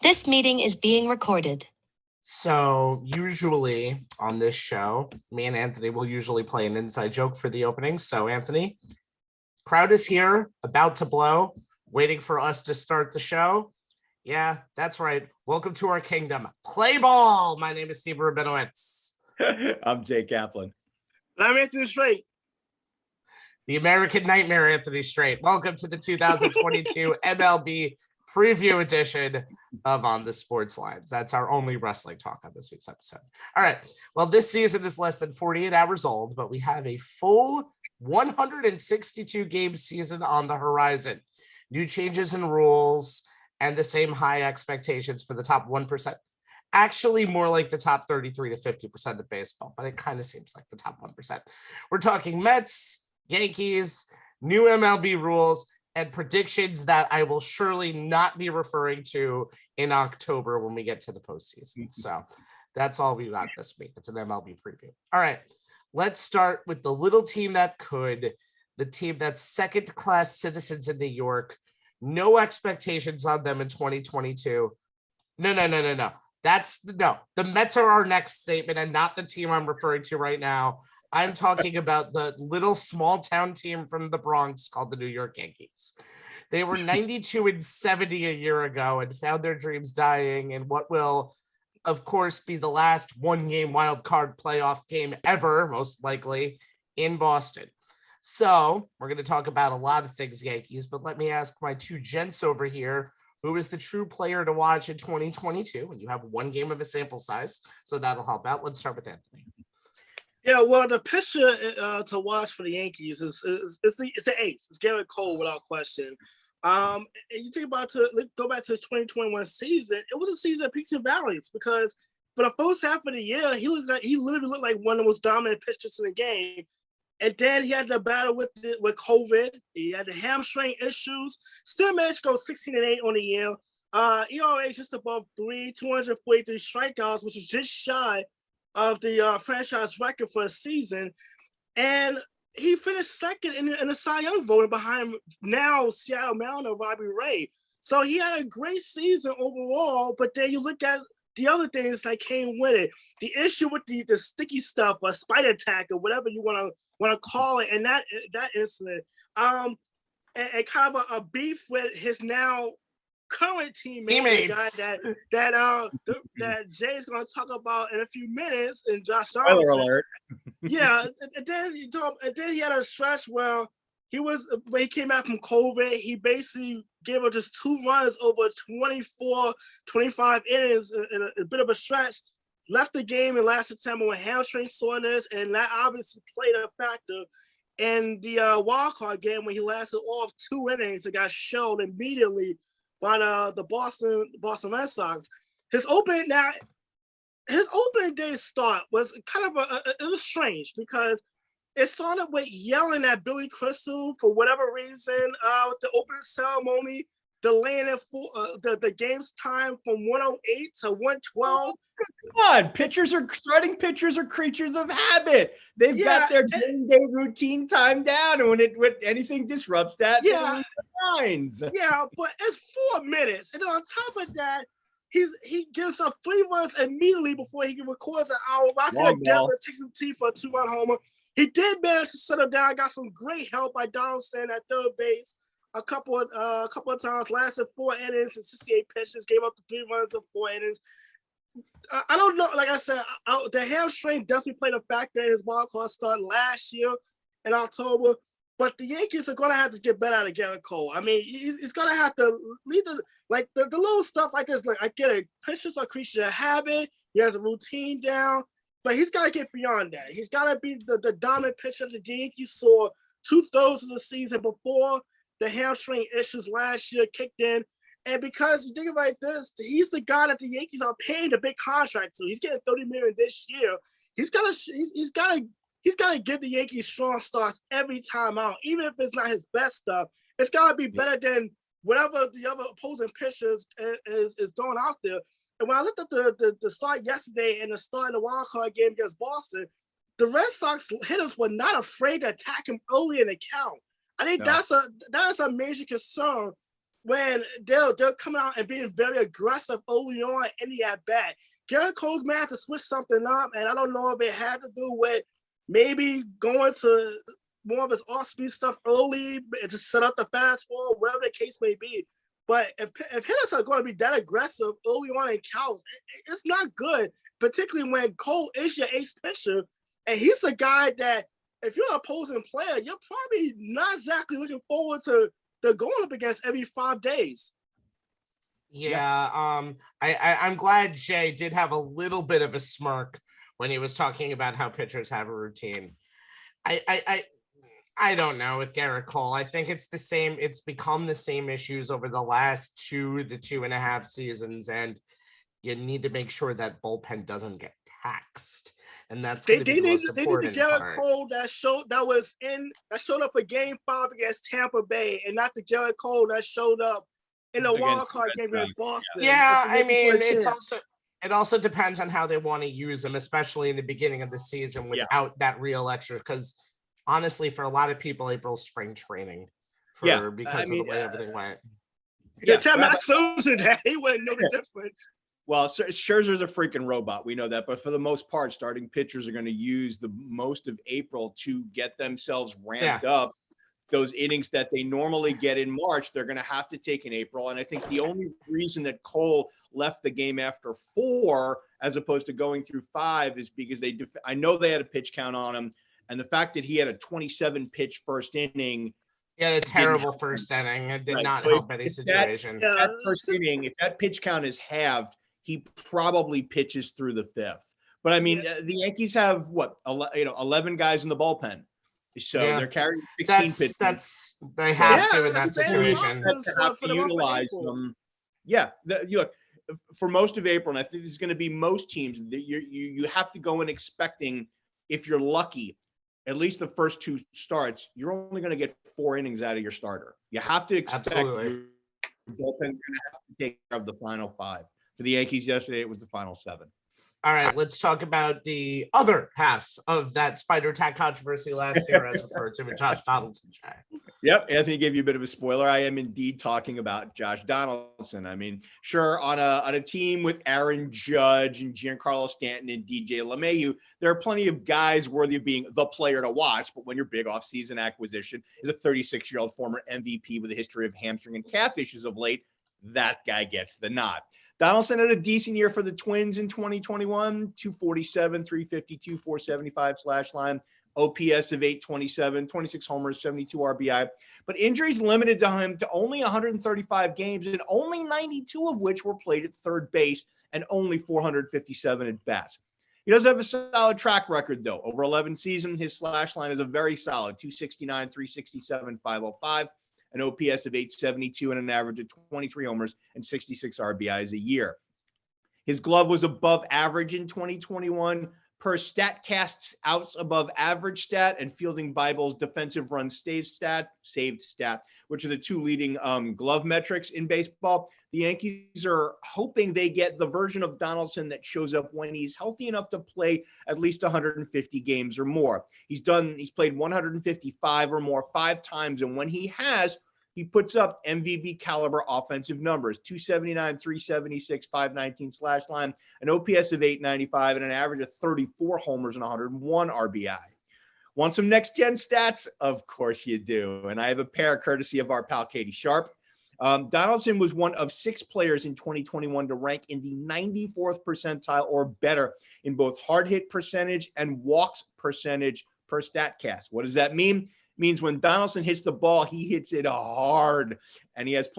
This meeting is being recorded. So usually on this show, me and Anthony will usually play an inside joke for the opening. So Anthony, crowd is here, about to blow, waiting for us to start the show. Yeah, that's right. Welcome to our kingdom. Play ball. My name is Steve Rabinowitz. I'm Jay Kaplan. And I'm Anthony Strait. The American Nightmare, Anthony Strait. Welcome to the 2022 MLB Preview edition of On the Sports Lines. That's our only wrestling talk on this week's episode. All right. Well, this season is less than 48 hours old, but we have a full 162 game season on the horizon. New changes in rules and the same high expectations for the top 1%. Actually, more like the top 33 to 50% of baseball, but it kind of seems like the top 1%. We're talking Mets, Yankees, new MLB rules, and predictions that I will surely not be referring to in October when we get to the postseason. So that's all we got this week. It's an MLB preview. All right, let's start with the little team that could, the team that's second-class citizens in New York. No expectations on them in 2022. No. The Mets are our next statement and not the team I'm referring to right now. I'm talking about the little small town team from the Bronx called the New York Yankees. They were 92-70 a year ago and found their dreams dying in what will, of course, be the last one-game wild card playoff game ever, most likely, in Boston. So we're going to talk about a lot of things Yankees, but let me ask my two gents over here, who is the true player to watch in 2022? And you have one game of a sample size, so that'll help out. Let's start with Anthony. Yeah, well, the pitcher to watch for the Yankees is the ace. It's Garrett Cole without question. And you think about go back to his 2021 season. It was a season of peaks and valleys because for the first half of the year, he literally looked like one of the most dominant pitchers in the game. And then he had to battle with COVID. He had the hamstring issues. Still managed to go 16-8 on the year. ERA just above 3, 243 strikeouts, which is just shy of the franchise record for a season. And he finished second in the Cy Young voting behind now Seattle Mariner Robbie Ray. So he had a great season overall, but then you look at the other things that came with it. The issue with the sticky stuff, or spider attack, or whatever you want to call it, and that incident, and kind of a beef with his now current teammates. The guy that Jay's going to talk about in a few minutes, and Josh Donaldson. Spoiler alert. Yeah, and then he had a stretch where when he came back from COVID, he basically gave up just 2 runs over 24, 25 innings in a bit of a stretch. Left the game in last September with hamstring soreness, and that obviously played a factor in the wild card game when he lasted off 2 innings and got shelled immediately by the Boston Red Sox. His opening day start was kind of it was strange because it started with yelling at Billy Crystal for whatever reason with the opening ceremony, delaying it for the game's time from 108 to 112. Come on, starting pitchers are creatures of habit. They've got their day routine time down, and when anything disrupts that, they lose their minds. Yeah, but it's 4 minutes, and on top of that, he gives up 3 runs immediately before he records an hour. Rafael Devers takes him T for a 2-run homer. He did manage to settle down. Got some great help by Donaldson at third base. A couple of times, lasted 4 innings and 68 pitches. Gave up the 3 runs in 4 innings. I don't know. Like I said, the hamstring definitely played a factor in his wild card start last year in October. But the Yankees are going to have to get better out of Garrett Cole. I mean, he's going to have to lead the little stuff like this. Like, I get it. Pitchers are creatures of habit. He has a routine down. But he's got to get beyond that. He's got to be the dominant pitcher the Yankees saw 2/3 of the season before the hamstring issues last year kicked in. And because you think about it like this, he's the guy that the Yankees are paying the big contract to. He's getting $30 million this year. He's got to give the Yankees strong starts every time out, even if it's not his best stuff. It's got to be better than whatever the other opposing pitchers is throwing out there. And when I looked at the start yesterday and the start in the wild card game against Boston, the Red Sox hitters were not afraid to attack him early in the count. I think that's a major concern when they're coming out and being very aggressive early on in the at-bat. Garrett Cole's man had to switch something up, and I don't know if it had to do with maybe going to more of his off-speed stuff early to set up the fastball, whatever the case may be. But if hitters are going to be that aggressive early on in counts, it's not good, particularly when Cole is your ace pitcher, and he's a guy that if you're an opposing player, you're probably not exactly looking forward to going up against every 5 days. Yeah, I'm glad Jay did have a little bit of a smirk when he was talking about how pitchers have a routine. I don't know with Garrett Cole. I think it's the same. It's become the same issues over the last 2 to 2.5 seasons, and you need to make sure that bullpen doesn't get taxed. And that's they need the Garrett Cole that showed up for Game 5 against Tampa Bay, and not the Garrett Cole that showed up in the wild card game against Boston. Yeah, I mean, it also depends on how they want to use him, especially in the beginning of the season without that real extra. Because honestly, for a lot of people, April's spring training because of the way everything went. Tell Matt Susan that he wouldn't know the difference. Well, Scherzer's a freaking robot. We know that. But for the most part, starting pitchers are going to use the most of April to get themselves ramped up. Those innings that they normally get in March, they're going to have to take in April. And I think the only reason that Cole left the game after 4 as opposed to going through 5 is because I know they had a pitch count on him. And the fact that he had a 27 pitch first inning. He had a terrible first inning. It did not help any situation. That first inning, if that pitch count is halved, he probably pitches through the 5th. But I mean, the Yankees have 11 guys in the bullpen. So they're carrying 16 pitches. They have to in that situation. Have to utilize them. Yeah, look, for most of April, and I think this is going to be most teams, you have to go in expecting, if you're lucky, at least the first 2 starts, you're only going to get 4 innings out of your starter. You have to expect your bullpen's going to have to take care of the final 5. For the Yankees yesterday, it was the final 7. All right, let's talk about the other half of that spider attack controversy last year, as referred to with Josh Donaldson. Yep, Anthony gave you a bit of a spoiler. I am indeed talking about Josh Donaldson. I mean, sure, on a team with Aaron Judge and Giancarlo Stanton and DJ LeMahieu, there are plenty of guys worthy of being the player to watch. But when your big offseason acquisition is a 36-year-old former MVP with a history of hamstring and calf issues of late, that guy gets the nod. Donaldson had a decent year for the Twins in 2021, 247, 352, 475 slash line, OPS of 827, 26 homers, 72 RBI. But injuries limited him to only 135 games, and only 92 of which were played at third base and only 457 at bats. He does have a solid track record, though. Over 11 seasons, his slash line is a very solid 269, 367, 505. An OPS of 872 and an average of 23 homers and 66 RBIs a year. His glove was above average in 2021 per StatCast's outs above average stat and Fielding Bible's defensive runs saved stat, which are the 2 leading glove metrics in baseball. The Yankees are hoping they get the version of Donaldson that shows up when he's healthy enough to play at least 150 games or more. He's played 155 or more 5 times, and when he has, he puts up MVP caliber offensive numbers: 279, 376, 519 slash line, an OPS of 895, and an average of 34 homers and 101 RBI. Want some next gen stats? Of course you do. And I have a pair courtesy of our pal Katie Sharp. Donaldson was one of 6 players in 2021 to rank in the 94th percentile or better in both hard hit percentage and walks percentage per StatCast. What does that mean? It means when Donaldson hits the ball, he hits it hard, and he has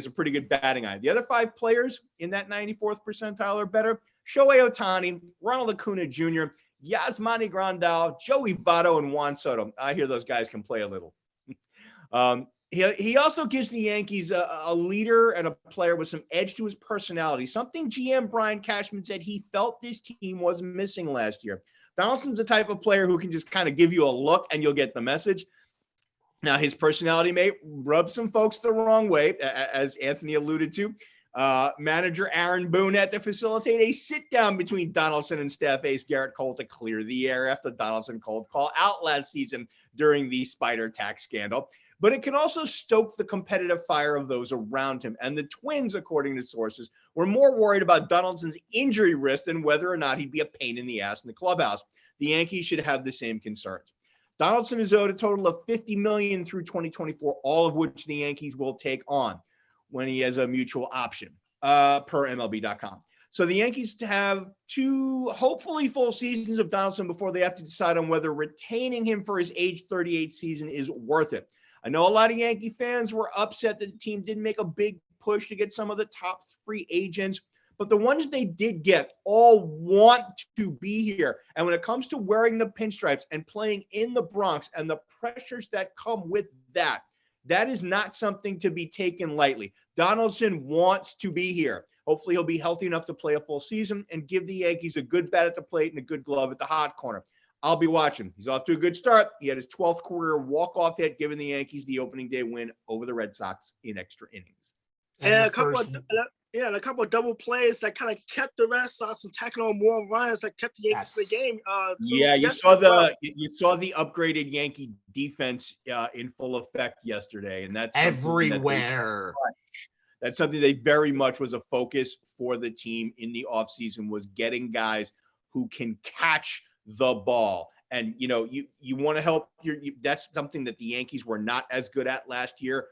a pretty good batting eye. The other 5 players in that 94th percentile or better: Shohei Ohtani, Ronald Acuna Jr., Yasmani Grandal, Joey Votto, and Juan Soto. I hear those guys can play a little. He also gives the Yankees a leader and a player with some edge to his personality, something GM Brian Cashman said he felt this team was missing last year. Donaldson's the type of player who can just kind of give you a look and you'll get the message. Now, his personality may rub some folks the wrong way, as Anthony alluded to. Manager Aaron Boone had to facilitate a sit-down between Donaldson and staff ace Garrett Cole to clear the air after Donaldson cold call out last season during the spider tax scandal. but it can also stoke the competitive fire of those around him. And the Twins, according to sources, were more worried about Donaldson's injury risk than whether or not he'd be a pain in the ass in the clubhouse. The Yankees should have the same concerns. Donaldson is owed a total of $50 million through 2024, all of which the Yankees will take on when he has a mutual option, per MLB.com. So the Yankees have 2 hopefully full seasons of Donaldson before they have to decide on whether retaining him for his age 38 season is worth it. I know a lot of Yankee fans were upset that the team didn't make a big push to get some of the top free agents, but the ones they did get all want to be here. And when it comes to wearing the pinstripes and playing in the Bronx and the pressures that come with that, that is not something to be taken lightly. Donaldson wants to be here. Hopefully he'll be healthy enough to play a full season and give the Yankees a good bat at the plate and a good glove at the hot corner. I'll be watching. He's off to a good start. He had his 12th career walk-off hit, giving the Yankees the opening day win over the Red Sox in extra innings. And a couple of double plays that kind of kept the Red Sox from tacking on more runs that kept the Yankees in the game. You saw the upgraded Yankee defense in full effect yesterday, and that's everywhere. That's something that very much was a focus for the team in the offseason, was getting guys who can catch the ball. And, you want to help that's something that the Yankees were not as good at last year,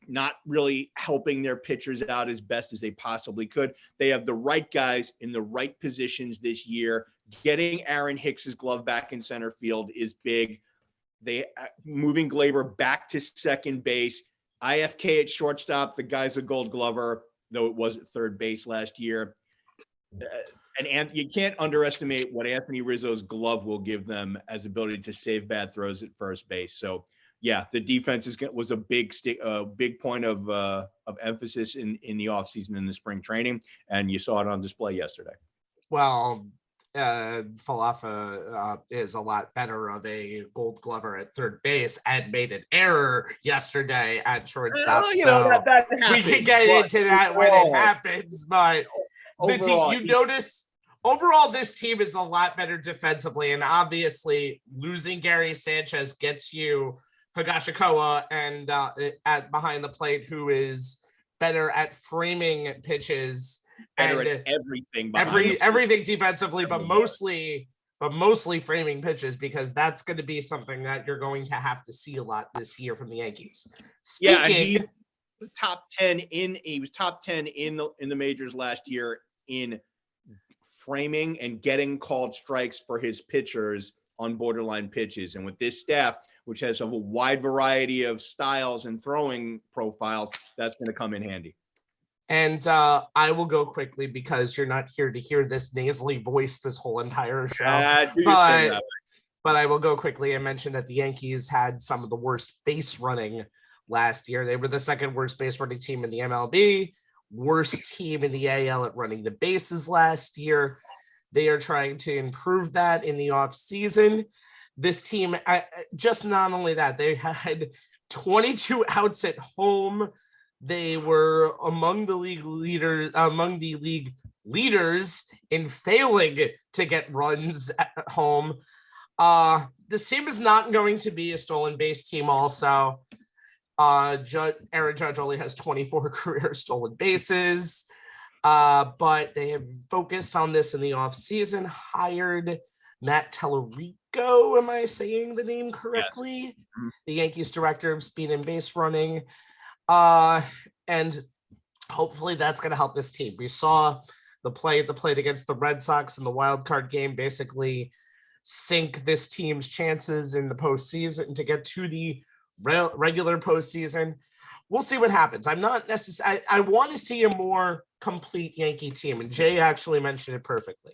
not really helping their pitchers out as best as they possibly could. They have the right guys in the right positions this year. Getting Aaron Hicks's glove back in center field is big. They moving Glaber back to second base. IFK at shortstop. The guy's a Gold Glover, though it was at third base last year. And you can't underestimate what Anthony Rizzo's glove will give them as ability to save bad throws at first base. So, yeah, the defense was a big point of emphasis in the offseason in the spring training, and you saw it on display yesterday. Well, Falafa is a lot better of a Gold Glover at third base and made an error yesterday at shortstop. That we can get into that when it happens, but the team, you notice overall this team is a lot better defensively, and obviously losing Gary Sanchez gets you Higashikawa and at behind the plate, who is better at framing pitches. Better at everything. Everything defensively, but mostly framing pitches, because that's going to be something that you're going to have to see a lot this year from the Yankees. He was top 10 in the majors last year in framing and getting called strikes for his pitchers on borderline pitches. And with this staff, which has a wide variety of styles and throwing profiles, that's going to come in handy. And I will go quickly because you're not here to hear this nasally voice this whole entire show. But I will go quickly and mention that the Yankees had some of the worst base running last year. They were the second worst base running team in the MLB, worst team in the AL at running the bases last year. They are trying to improve that in the offseason. This team, just not only that, they had 22 outs at home. They were among the league leaders in failing to get runs at home. This team is not going to be a stolen base team. Also, Aaron Judge only has 24 career stolen bases, but they have focused on this in the offseason, hired Matt Tellerico. Am I saying the name correctly? Yes. The Yankees director of speed and base running. And hopefully that's going to help this team. We saw the play against the Red Sox in the wild card game basically sink this team's chances in the postseason to get to the regular postseason. We'll see what happens. I'm not necessarily, I want to see a more complete Yankee team. And Jay actually mentioned it perfectly.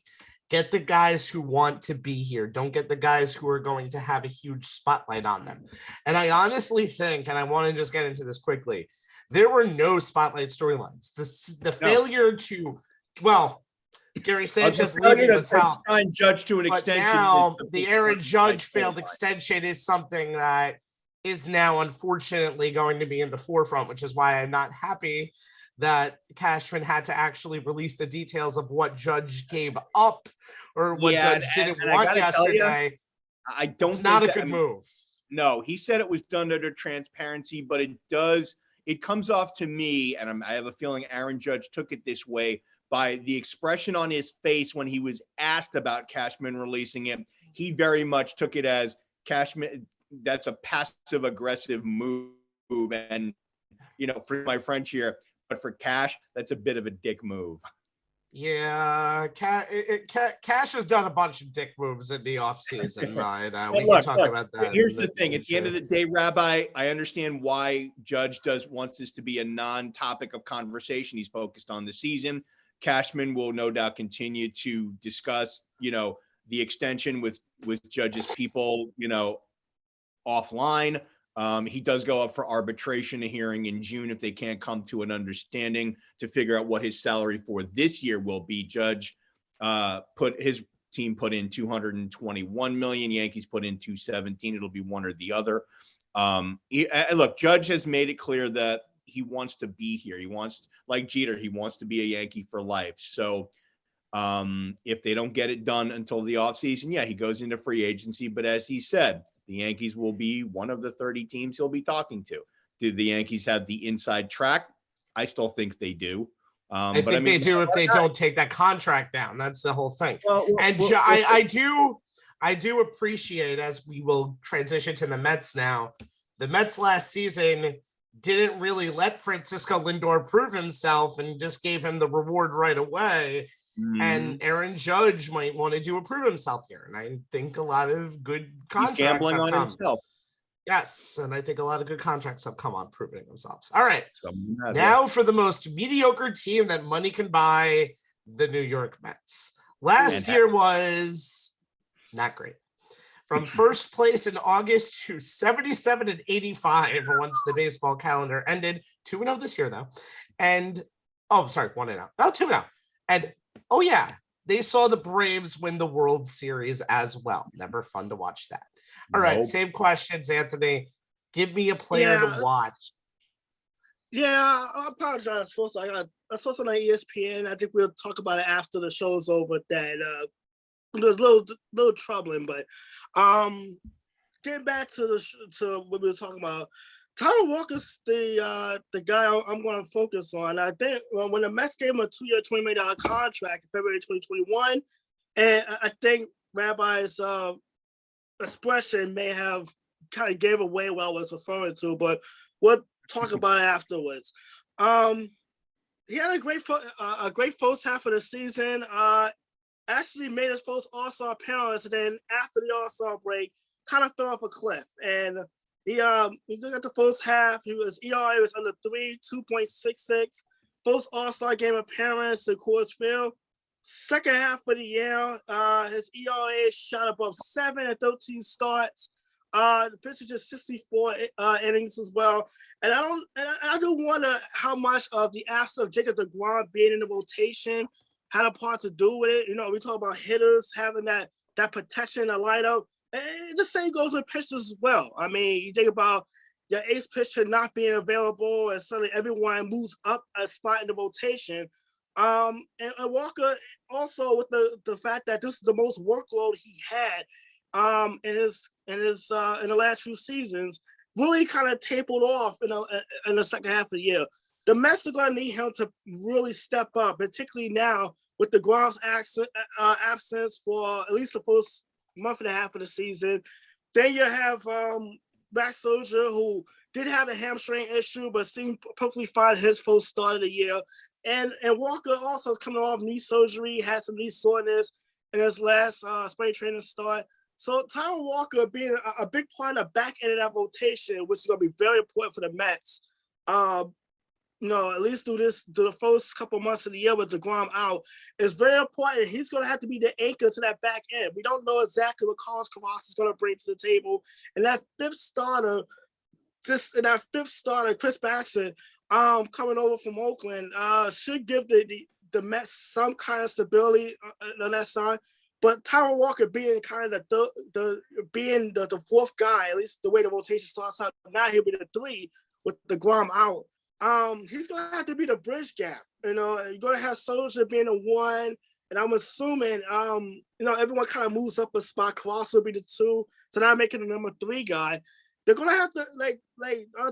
Get the guys who want to be here. Don't get the guys who are going to have a huge spotlight on them. And I honestly think, and I want to just get into this quickly, there were no spotlight storylines. Failure to, Gary Sanchez leaving was helped. Judge to an extension. Now the Aaron Judge failed extension is something that is now unfortunately going to be in the forefront, which is why I'm not happy that Cashman had to actually release the details of what Judge gave up or what Judge didn't want yesterday. I don't think not a good move. No, he said it was done under transparency, but it comes off to me, and I have a feeling Aaron Judge took it this way by the expression on his face when he was asked about Cashman releasing it. He very much took it as Cashman, that's a passive aggressive move. And, for my French here, but for Cash, that's a bit of a dick move. Yeah, Cash has done a bunch of dick moves in the offseason. We Look, can talk about that. Here's the thing. At the end of the day, Rabbi, I understand why Judge wants this to be a non-topic of conversation. He's focused on the season. Cashman will no doubt continue to discuss, the extension with Judge's people, offline. He does go up for arbitration, a hearing in June if they can't come to an to figure out what his salary for this year will be. Judge his team put in $221 million. Yankees put in $217. It'll be one or the other. Look, Judge has made it clear that he wants to be here. He wants, like Jeter, he wants to be a Yankee for life. So if they don't get it done until the offseason, yeah, he goes into free agency. But as he said, the Yankees will be one of the 30 teams he'll be talking to. Do the Yankees have the inside track? I still think they do. I think they do if they don't take that contract down. That's the whole thing. I do appreciate, as we will transition to the Mets now, the Mets last season didn't really let Francisco Lindor prove himself and just gave him the reward right away. And Aaron Judge might want to prove himself here. And I think a lot of good contracts He's gambling on himself. Yes, and I think a lot of good contracts have come on proving themselves. All right, now for the most mediocre team that money can buy, the New York Mets. Last year was not great. From first place in August to 77 and 85 once the baseball calendar ended. 2-0 this year, though. And, 1-0. Oh, 2-0. And, they saw the Braves win the World Series as well. Never fun to watch that. All right, same questions, Anthony. Give me a player to watch. Yeah, I apologize. I saw something on ESPN. I think we'll talk about it after the show's over. That it was a little troubling, but getting back to what we were talking about, Tyler Walker's the guy I'm going to focus on. I think when the Mets gave him a 2-year, $20 million contract in February 2021, and I think Rabbi's expression may have kind of gave away what I was referring to, but we'll talk about it afterwards. He had a great first half of the season. Actually made his first All-Star appearance, and then after the All-Star break, kind of fell off a cliff. And he got the first half. His ERA was under 3, 2.66. First All-Star game appearance in Coors Field. Second half of the year, his ERA shot above 7 and 13 starts. The pitch is just 64 innings as well. And I do wonder how much of the absence of Jacob deGrom being in the rotation had a part to do with it. We talk about hitters having that protection in the lineup. And the same goes with pitchers as well. I mean, you think about your ace pitcher not being available, and suddenly everyone moves up a spot in the rotation. And Walker also with the fact that this is the most workload he had in the last few seasons, really kind of tapered off in the second half of the year. The Mets are going to need him to really step up, particularly now with the Grom's absence for at least the first month and a half of the season. Then you have Max Scherzer, who did have a hamstring issue, but seemed perfectly fine his first start of the year. And Walker also is coming off knee surgery, had some knee soreness in his last spring training start. So Tyler Walker being a big part of the back end of that rotation, which is going to be very important for the Mets. At least through the first couple months of the year with deGrom out, is very important. He's going to have to be the anchor to that back end. We don't know exactly what Carlos Carrasco is going to bring to the table. And that fifth starter, Chris Bassett, coming over from Oakland, should give the Mets some kind of stability on that side. But Tyler Walker being kind of the fourth guy, at least the way the rotation starts out, now he'll be the 3 with deGrom out. He's going to have to be the bridge gap. You're going to have Scherzer being a 1, and I'm assuming, everyone kind of moves up a spot. Carrasco will be the 2, so now making the number 3 guy. they're gonna have to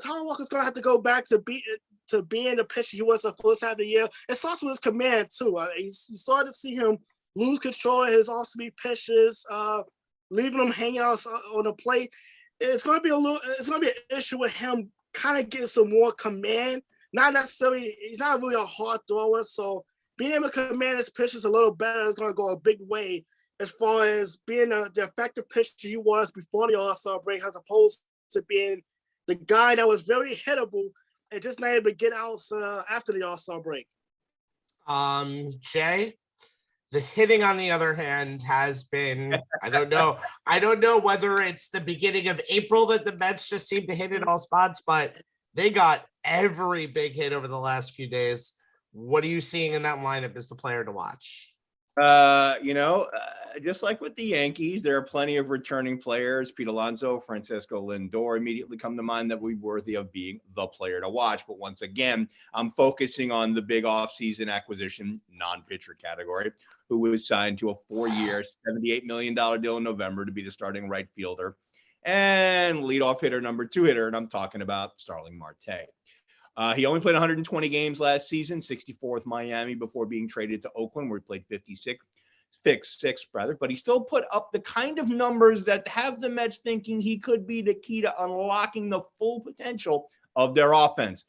Tyler Walker's gonna have to go back to being the pitcher he was the first half of the year. It starts with his command too. You started to see him lose control of his off-speed pitches, leaving him hanging out on the plate. It's gonna be an issue with him kind of getting some more command. Not necessarily, he's not really a hard thrower, so being able to command his pitches a little better is going to go a big way as far as being the effective pitcher he was before the All-Star break, as opposed to being the guy that was very hittable and just not able to get outs after the All-Star break. Jay, the hitting, on the other hand, has been, I don't know whether it's the beginning of April that the Mets just seem to hit in all spots, but they got every big hit over the last few days. What are you seeing in that lineup as the player to watch? Just like with the Yankees, there are plenty of returning players. Pete Alonso, Francisco Lindor immediately come to mind that would be worthy of being the player to watch. But once again, I'm focusing on the big offseason acquisition, non-pitcher category, who was signed to a 4-year, $78 million deal in November to be the starting right fielder and leadoff hitter, number 2 hitter. And I'm talking about Starling Martay. He only played 120 games last season, 64 with Miami before being traded to Oakland, where he played 56, but he still put up the kind of numbers that have the Mets thinking he could be the key to unlocking the full potential of their offense.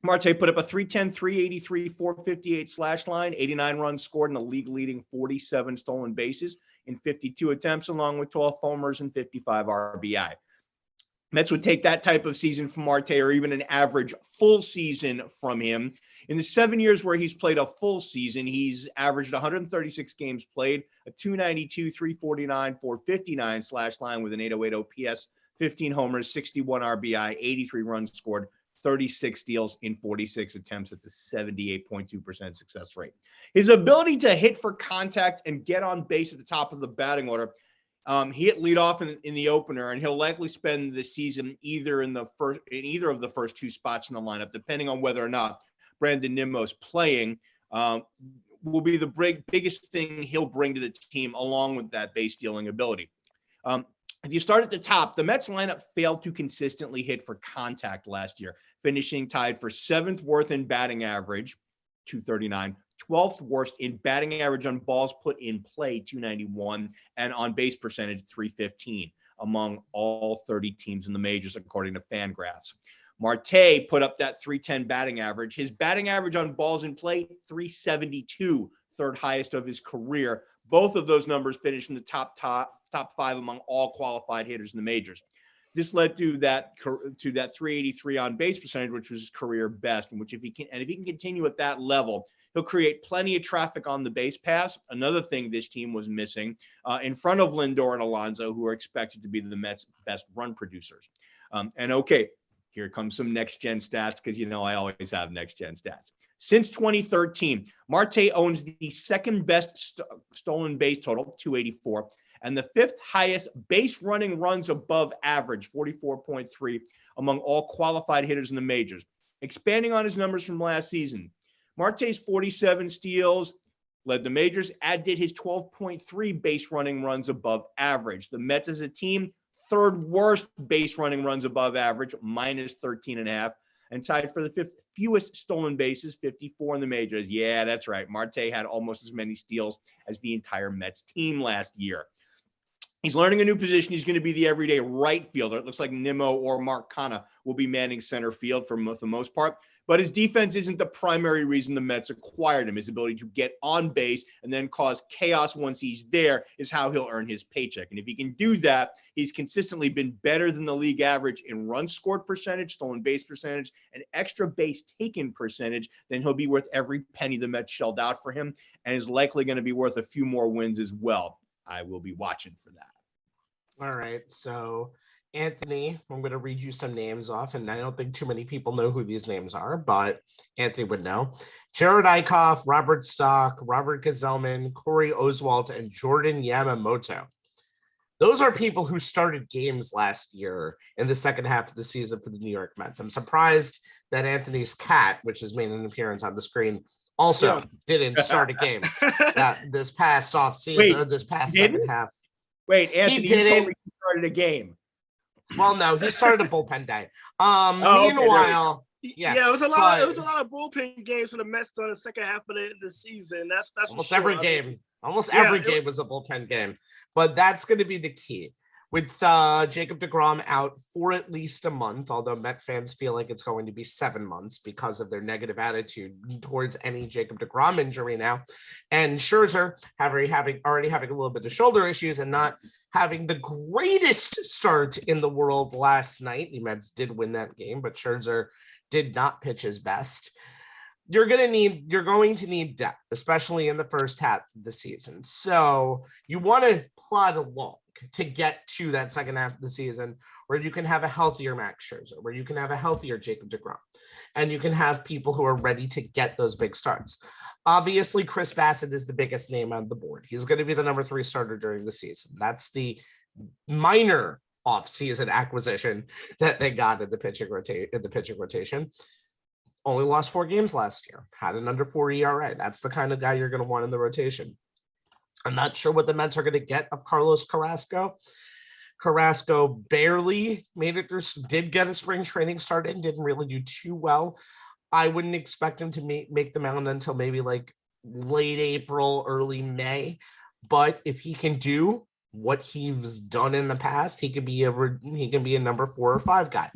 Marte put up a 310, 383, 458 slash line, 89 runs scored, and a league-leading 47 stolen bases in 52 attempts, along with 12 homers and 55 RBI. Mets would take that type of season from Marte, or even an average full season from him. In the 7 years where he's played a full season, he's averaged 136 games played, a 292, 349, 459 slash line with an 808 OPS, 15 homers, 61 RBI, 83 runs scored, 36 steals in 46 attempts. That's a 78.2% success rate. His ability to hit for contact and get on base at the top of the batting order, he hit leadoff in the opener, and he'll likely spend the season either in either of the first 2 spots in the lineup, depending on whether or not Brandon Nimmo's playing. Will be the biggest thing he'll bring to the team, along with that base stealing ability. If you start at the top, the Mets lineup failed to consistently hit for contact last year, finishing tied for 7th worst in batting average, 239, 12th worst in batting average on balls put in play, 291, and on base percentage, 315, among all 30 teams in the majors, according to Fangraphs. Marte put up that 310 batting average. His batting average on balls in play, 372, 3rd highest of his career. Both of those numbers finished in the top 5 among all qualified hitters in the majors. This led to that 383 on base percentage, which was his career best, and if he can continue at that level, he'll create plenty of traffic on the base pass. Another thing this team was missing in front of Lindor and Alonso, who are expected to be the Mets' best run producers. Here comes some next-gen stats, because I always have next-gen stats. Since 2013, Marte owns the 2nd best stolen base total, 284, and the 5th highest base running runs above average, 44.3, among all qualified hitters in the majors. Expanding on his numbers from last season, Marte's 47 steals led the majors, as did his 12.3 base running runs above average. The Mets as a team, 3rd worst base running runs above average, minus 13.5, and tied for the 5th fewest stolen bases, 54 in the majors. Yeah, that's right. Marte had almost as many steals as the entire Mets team last year. He's learning a new position. He's going to be the everyday right fielder. It looks like Nimmo or Mark Canha will be manning center field for the most part. But his defense isn't the primary reason the Mets acquired him. His ability to get on base and then cause chaos once he's there is how he'll earn his paycheck. And if he can do that, he's consistently been better than the league average in runs scored percentage, stolen base percentage, and extra base taken percentage. Then he'll be worth every penny the Mets shelled out for him, and is likely going to be worth a few more wins as well. I will be watching for that. All right, so Anthony, I'm going to read you some names off, and I don't think too many people know who these names are, but Anthony would know. Jared Eichhoff, Robert Stock, Robert Gazelman, Corey Oswalt, and Jordan Yamamoto. Those are people who started games last year in the second half of the season for the New York Mets. I'm surprised that Anthony's cat, which has made an appearance on the screen, also didn't start a game this past offseason, this past second half. Wait, Anthony, he didn't. started a game. Well, no, he started a bullpen day. okay, Meanwhile, it was a lot. It was a lot of bullpen games for the Mets during the second half of the season. That's almost for sure. every game. Almost every game was a bullpen game. But that's going to be the key. With Jacob deGrom out for at least a month, although Met fans feel like it's going to be 7 months because of their negative attitude towards any Jacob deGrom injury now. And Scherzer already having a little bit of shoulder issues and not having the greatest start in the world last night. The Mets did win that game, but Scherzer did not pitch his best. You're going to need depth, especially in the first half of the season. So you want to plod along to get to that second half of the season where you can have a healthier Max Scherzer, where you can have a healthier Jacob deGrom, and you can have people who are ready to get those big starts. Obviously, Chris Bassett is the biggest name on the board. He's going to be the number 3 starter during the season. That's the minor off-season acquisition that they got in the pitching rotation. Only lost 4 games last year, had an under 4 ERA. That's the kind of guy you're going to want in the rotation. I'm not sure what the Mets are going to get of Carlos Carrasco. Carrasco barely made it through, did get a spring training start and didn't really do too well. I wouldn't expect him to make the mound until maybe like late April, early May. But if he can do what he's done in the past, he can be a number 4 or 5 guy.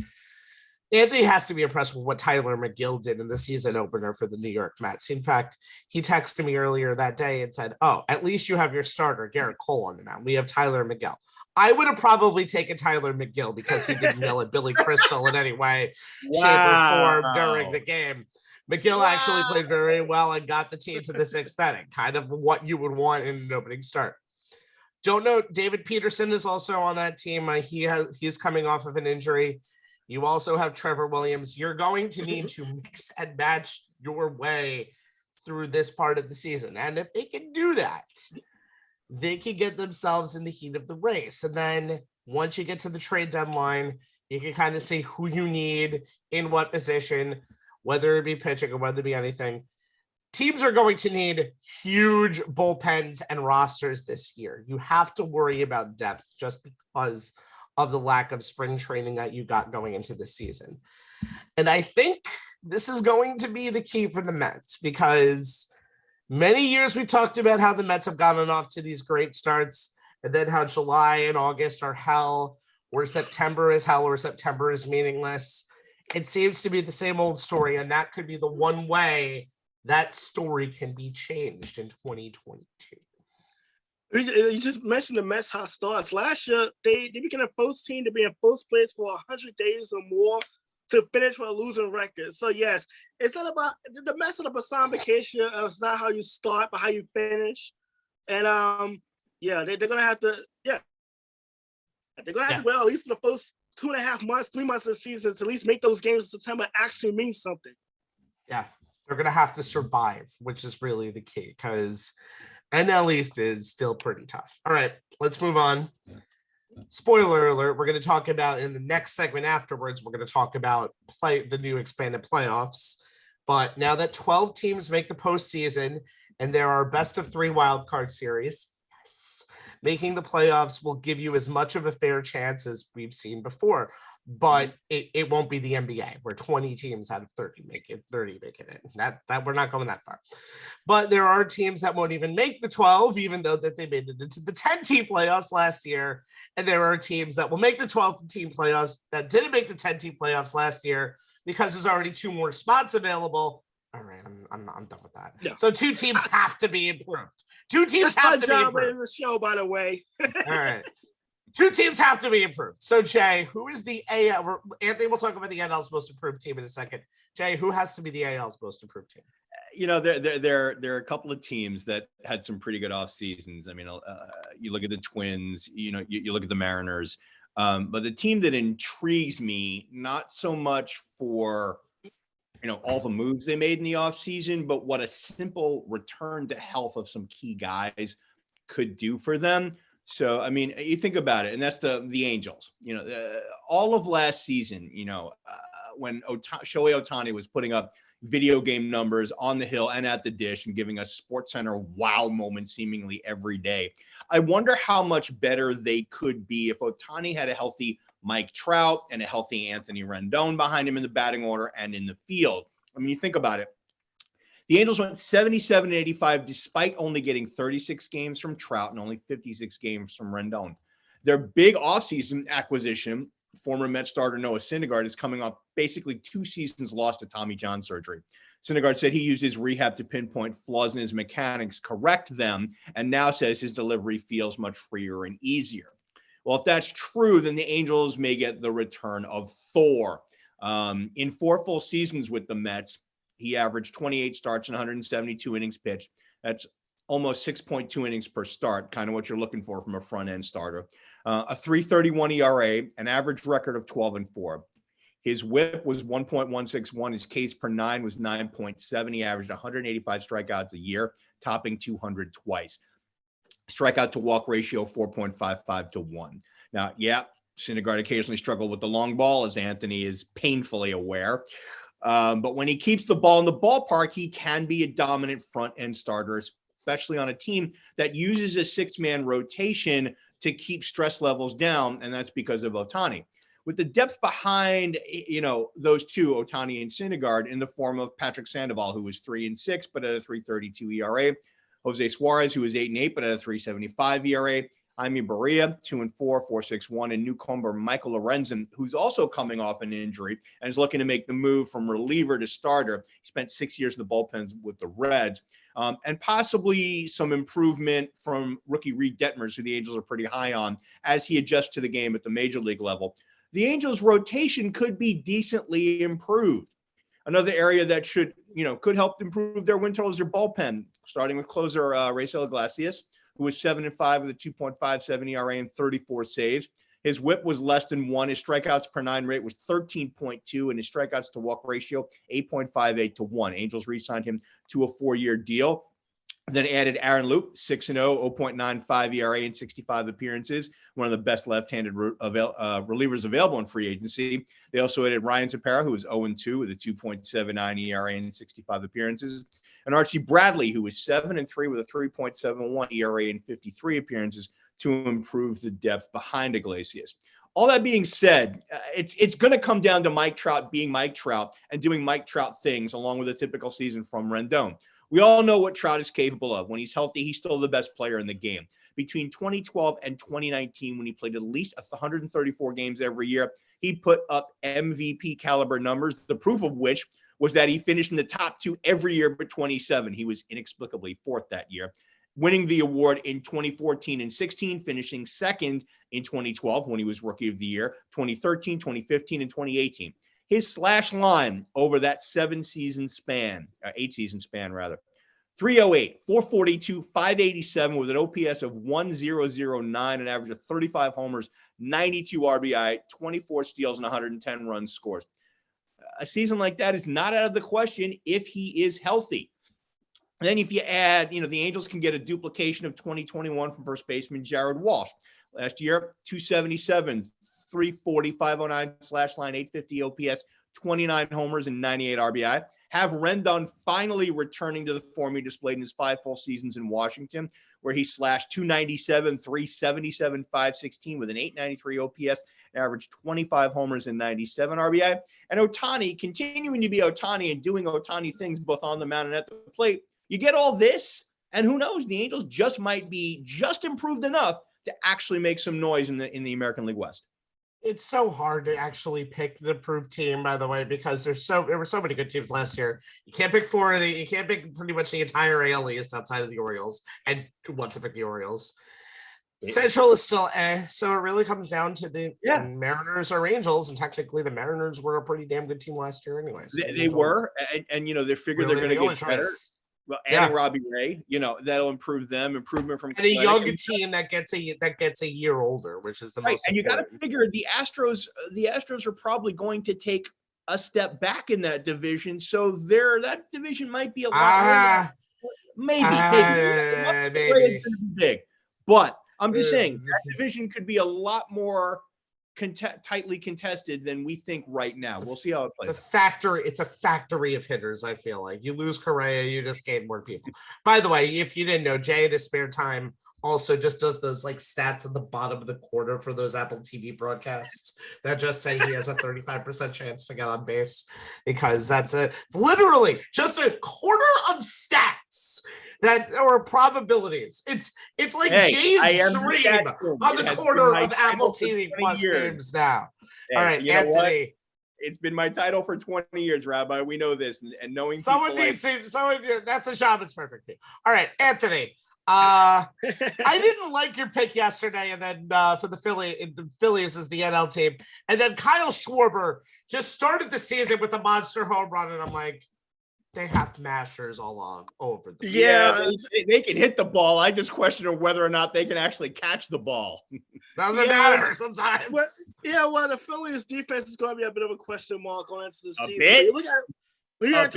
Anthony has to be impressed with what Tyler McGill did in the season opener for the New York Mets. In fact, he texted me earlier that day and said, "Oh, at least you have your starter, Garrett Cole, on the mound. We have Tyler McGill." I would have probably taken Tyler McGill because he didn't yell at Billy Crystal in any way, shape, or form during the game. McGill actually played very well and got the team to the 6th inning, kind of what you would want in an opening start. Don't know, David Peterson is also on that team. He's coming off of an injury. You also have Trevor Williams. You're going to need to mix and match your way through this part of the season. And if they can do that, they can get themselves in the heat of the race. And then once you get to the trade deadline, you can kind of see who you need in what position, whether it be pitching or whether it be anything. Teams are going to need huge bullpens and rosters this year. You have to worry about depth just because of the lack of spring training that you got going into the season. And I think this is going to be the key for the Mets, because many years we talked about how the Mets have gotten off to these great starts and then how July and August are hell, or September is hell, or September is meaningless. It seems to be the same old story, and that could be the one way that story can be changed in 2022. You just mentioned the Mets hot starts. Last year, they became the first team to be in first place for 100 days or more to finish with a losing record. So, yes, it's not about the Mets of the personification. It's not how you start, but how you finish. And, they're going to have to, they're going to have to, well, at least for the first 2.5 months, 3 months of the season, to at least make those games in September actually mean something. Yeah. They're going to have to survive, which is really the key, because NL East is still pretty tough. All right, let's move on. Spoiler alert, we're going to talk about in the next segment afterwards, we're going to talk about the new expanded playoffs. But now that 12 teams make the postseason and there are best of 3 wild card series, yes, making the playoffs will give you as much of a fair chance as we've seen before. But it won't be the NBA where 20 teams out of 30 make it in. That we're not going that far. But there are teams that won't even make the 12, even though that they made it into the 10-team playoffs last year. And there are teams that will make the 12-team playoffs that didn't make the 10-team playoffs last year because there's already 2 more spots available. All right, I'm done with that. Yeah. So 2 teams have to be improved. 2 teams have to be improved. That's my job in the show, by the way. All right. 2 teams have to be improved. So, Jay, who is the AL? Anthony, we'll talk about the NL's most improved team in a second. Jay, who has to be the AL's most improved team? You know, there are a couple of teams that had some pretty good off seasons. I mean, you look at the Twins, you look at the Mariners. But the team that intrigues me, not so much for, all the moves they made in the off season, but what a simple return to health of some key guys could do for them. So, I mean, you think about it, and that's the Angels. All of last season, when Shohei Ohtani was putting up video game numbers on the hill and at the dish and giving us SportsCenter wow moments seemingly every day. I wonder how much better they could be if Ohtani had a healthy Mike Trout and a healthy Anthony Rendon behind him in the batting order and in the field. I mean, you think about it. The Angels went 77-85 despite only getting 36 games from Trout and only 56 games from Rendon. Their big offseason acquisition, former Mets starter Noah Syndergaard, is coming off basically 2 seasons lost to Tommy John surgery. Syndergaard said he used his rehab to pinpoint flaws in his mechanics, correct them, and now says his delivery feels much freer and easier. Well, if that's true, then the Angels may get the return of Thor. In 4 full seasons with the Mets, he averaged 28 starts and 172 innings pitched. That's almost 6.2 innings per start, kind of what you're looking for from a front-end starter. A 3.31 ERA, an average record of 12-4. His whip was 1.161. His Ks per 9 was 9.7. He averaged 185 strikeouts a year, topping 200 twice. Strikeout to walk ratio 4.55 to 1. Now, yeah, Syndergaard occasionally struggled with the long ball, as Anthony is painfully aware. But when he keeps the ball in the ballpark, he can be a dominant front-end starter, especially on a team that uses a 6-man rotation to keep stress levels down, and that's because of Ohtani. With the depth behind, those two, Ohtani and Syndergaard, in the form of Patrick Sandoval, who was 3-6, but at a 3.32 ERA, Jose Suarez, who was 8-8, but at a 3.75 ERA, Jaime Barria, 2-4, 4.61, and newcomer Michael Lorenzen, who's also coming off an injury and is looking to make the move from reliever to starter. He spent 6 years in the bullpens with the Reds, and possibly some improvement from rookie Reed Detmers, who the Angels are pretty high on, as he adjusts to the game at the major league level. The Angels' rotation could be decently improved. Another area that could help improve their win total is their bullpen, starting with closer Raisel Iglesias, who was 7-5 with a 2.57 ERA and 34 saves. His whip was less than 1. His strikeouts per 9 rate was 13.2, and his strikeouts to walk ratio 8.58 to 1. Angels re-signed him to a 4-year deal. Then added Aaron Loup, 6-0, 0.95 ERA and 65 appearances, one of the best left-handed relievers available in free agency. They also added Ryan Tepera, who was 0-2 with a 2.79 ERA and 65 appearances, and Archie Bradley, who was 7-3 with a 3.71 ERA and 53 appearances, to improve the depth behind Iglesias. All that being said, it's going to come down to Mike Trout being Mike Trout and doing Mike Trout things, along with a typical season from Rendon. We all know what Trout is capable of. When he's healthy, he's still the best player in the game. Between 2012 and 2019, when he played at least 134 games every year, he put up MVP caliber numbers, the proof of which was that he finished in the top 2 every year but 27. He was inexplicably 4th that year, winning the award in 2014 and 16, finishing 2nd in 2012 when he was Rookie of the Year, 2013, 2015, and 2018. His slash line over that 8-season span, 308, 442, 587 with an OPS of 1009, an average of 35 homers, 92 RBI, 24 steals, and 110 runs scored. A season like that is not out of the question if he is healthy. And then if you add, the Angels can get a duplication of 2021 from first baseman Jared Walsh. Last year, 277, 340, 509 slash line, 850 OPS, 29 homers, and 98 RBI. Have Rendon finally returning to the form he displayed in his 5 full seasons in Washington, where he slashed 297, 377, 516 with an 893 OPS, averaged 25 homers and 97 RBI. And Ohtani continuing to be Ohtani and doing Ohtani things both on the mound and at the plate. You get all this, and who knows, the Angels just might be just improved enough to actually make some noise in the American League West. It's so hard to actually pick the improved team, by the way, because there were so many good teams last year. You can't pick you can't pick pretty much the entire AL East outside of the Orioles, and who wants to pick the Orioles? Central is still so it really comes down to the Mariners or Angels, and technically the Mariners were a pretty damn good team last year anyway. So they were, and they figure they're going to get better. Well, adding Robbie Ray, that'll improve them. Improvement from and a young team that gets a year older, which is the most. And you got to figure the Astros are probably going to take a step back in that division, so that division might be a lot. Maybe it's going to be big, but I'm just saying that division could be a lot more tightly contested than we think right now. We'll see how it plays. It's a factory of hitters. I feel like you lose Correa, you just gain more people. By the way, if you didn't know, Jay in his spare time also just does those like stats at the bottom of the quarter for those Apple TV broadcasts that just say he has a 35% chance to get on base, because it's literally just a quarter of stats that or probabilities. It's like Jay's dream on the corner of Apple TV Plus games now. Hey, all right, you know Anthony. what? It's been my title for 20 years, Rabbi. We know this, and knowing someone needs that's a Shaman's perfect view. All right, Anthony. I didn't like your pick yesterday, and then for the Phillies as the NL team, and then Kyle Schwarber just started the season with a monster home run, and I'm like, they have mashers all over them. Yeah, they can hit the ball. I just question whether or not they can actually catch the ball. Doesn't matter sometimes. The Phillies defense is going to be a bit of a question mark going into the season. Look at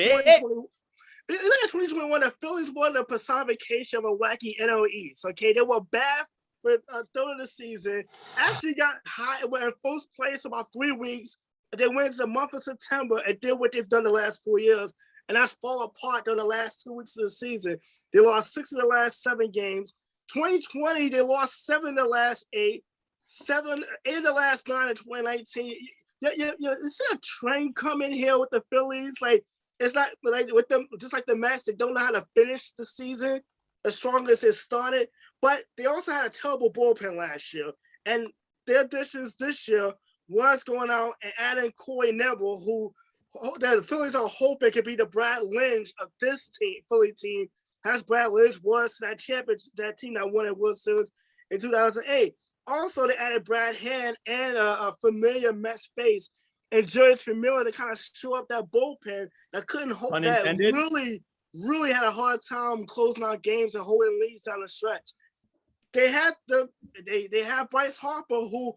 2021, the Phillies were the personification of a wacky NL East. Okay, they were bad with a third of the season. Actually got high, were in first place for about 3 weeks. They went into the month of September and did what they've done the last 4 years. And that's fall apart during the last 2 weeks of the season. They lost 6 of the last 7 games. 2020, they lost 7 of the last 8, 8 of the last 9 in 2019. Is there a trend coming here with the Phillies? Like, it's not like with them, just like the Mets, they don't know how to finish the season as strong as it started. But they also had a terrible bullpen last year. And their additions this year was going out and adding Corey Neville, who that the Phillies are hoping could be the Brad Lynch of this Philly team, as Brad Lynch was that team that won at World Series in 2008. Also, they added Brad Hand and a familiar Mets face and Julius Familia to kind of show up that bullpen that couldn't hold that really had a hard time closing out games and holding leads down the stretch. They have Bryce Harper, who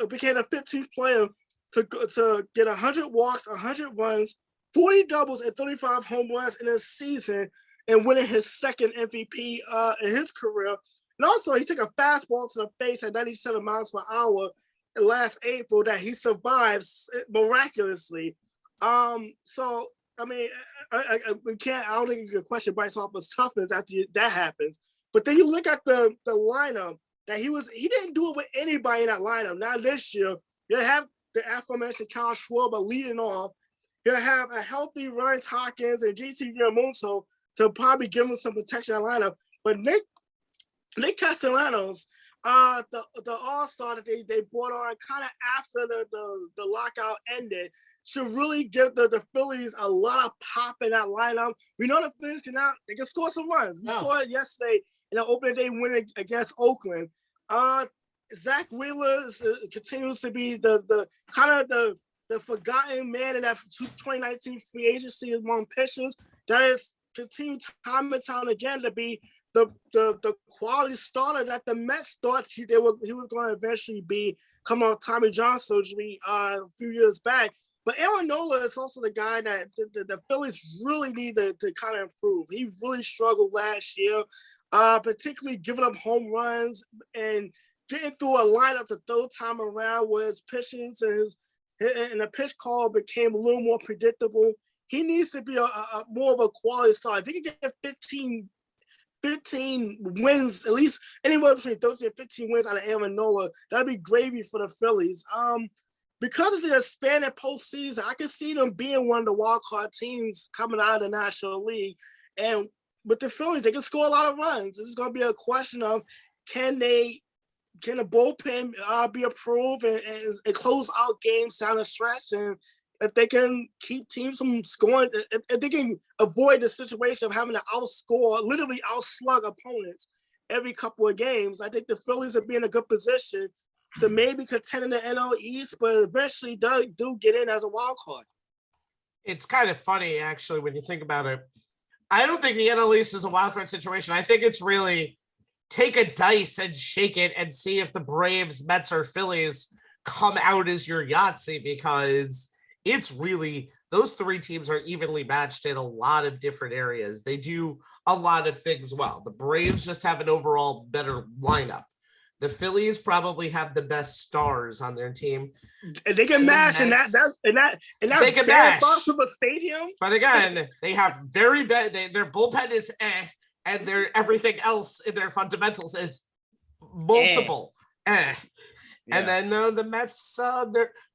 became the 15th player to get 100 walks, 100 runs, 40 doubles, and 35 home runs in a season, and winning his second MVP in his career. And also, he took a fastball to the face at 97 miles per hour last April that he survives miraculously. So, I mean, I don't think you can question Bryce Harper's toughness after that happens. But then you look at the lineup that he didn't do it with anybody in that lineup. Now this year, you have the aforementioned Kyle Schwarber leading off. He'll have a healthy Ryan Hawkins and GT Giamoto to probably give him some protection in the lineup. But Nick Castellanos, the all-star that they brought on kind of after the lockout ended, should really give the Phillies a lot of pop in that lineup. We know the Phillies can score some runs. We saw it yesterday in the opening day win against Oakland. Zach Wheeler continues to be the forgotten man in that 2019 free agency among pitchers. That is continued time and time again to be the quality starter that the Mets thought he was going to eventually be coming off Tommy John surgery a few years back. But Aaron Nola is also the guy that the Phillies really need to kind of improve. He really struggled last year, particularly giving up home runs and getting through a lineup the third time around where his pitches and the pitch call became a little more predictable. He needs to be a more of a quality star. If he can get 15 wins, at least anywhere between 13 and 15 wins out of Aaron Nola, that'd be gravy for the Phillies. Because of the expanded postseason, I can see them being one of the wild card teams coming out of the National League. And with the Phillies, they can score a lot of runs. This is going to be a question of can the bullpen be approved and close out games down the stretch, and if they can keep teams from scoring, if they can avoid the situation of having to literally outslug opponents every couple of games, I think the Phillies will be in a good position to maybe contend in the NL East, but eventually do get in as a wild card. It's kind of funny, actually, when you think about it. I don't think the NL East is a wild card situation. I think it's really take a dice and shake it and see if the Braves, Mets, or Phillies come out as your Yahtzee, because it's really, those three teams are evenly matched in a lot of different areas. They do a lot of things well. The Braves just have an overall better lineup. The Phillies probably have the best stars on their team. And they can mash, and that's they can mash of a stadium. But again, they have very bad. Their bullpen is and everything else in their fundamentals is multiple. Yeah. And then the Mets,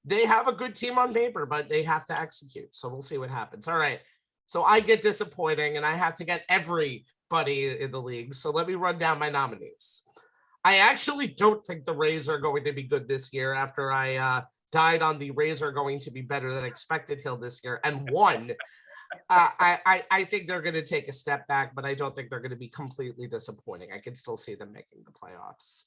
they have a good team on paper, but they have to execute. So we'll see what happens. All right. So I get disappointing, and I have to get everybody in the league. So let me run down my nominees. I actually don't think the Rays are going to be good this year after I died on the Rays are going to be better than expected hill this year and won. I think they're going to take a step back, but I don't think they're going to be completely disappointing. I can still see them making the playoffs.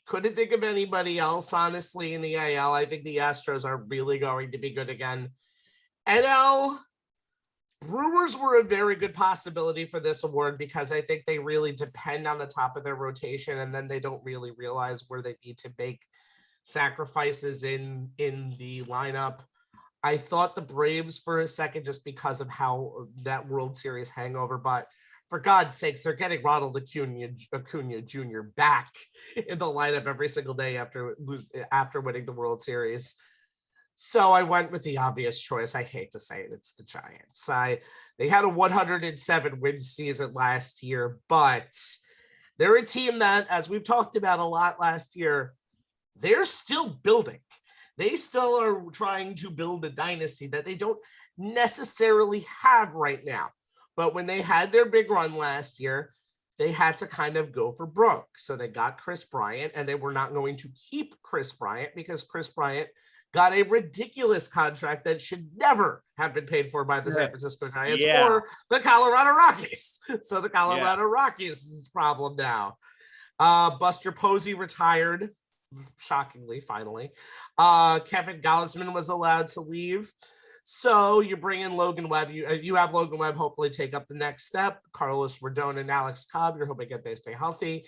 Couldn't think of anybody else, honestly, in the AL. I think the Astros are really going to be good again. NL, Brewers were a very good possibility for this award because I think they really depend on the top of their rotation, and then they don't really realize where they need to make sacrifices in the lineup. I thought the Braves for a second just because of how that World Series hangover, but for God's sakes, they're getting Ronald Acuna Jr. back in the lineup every single day after winning the World Series. So I went with the obvious choice. I hate to say it, it's the Giants. They had a 107 win season last year, but they're a team that, as we've talked about a lot last year, they're still building. They still are trying to build a dynasty that they don't necessarily have right now. But when they had their big run last year, they had to kind of go for broke. So they got Chris Bryant, and they were not going to keep Chris Bryant because Chris Bryant got a ridiculous contract that should never have been paid for by the San Francisco Giants or the Colorado Rockies. So the Colorado Rockies is a problem now. Buster Posey retired, shockingly, finally. Kevin Gausman was allowed to leave. So you bring in Logan Webb. You have Logan Webb hopefully take up the next step. Carlos Rodon and Alex Cobb, you're hoping that they stay healthy.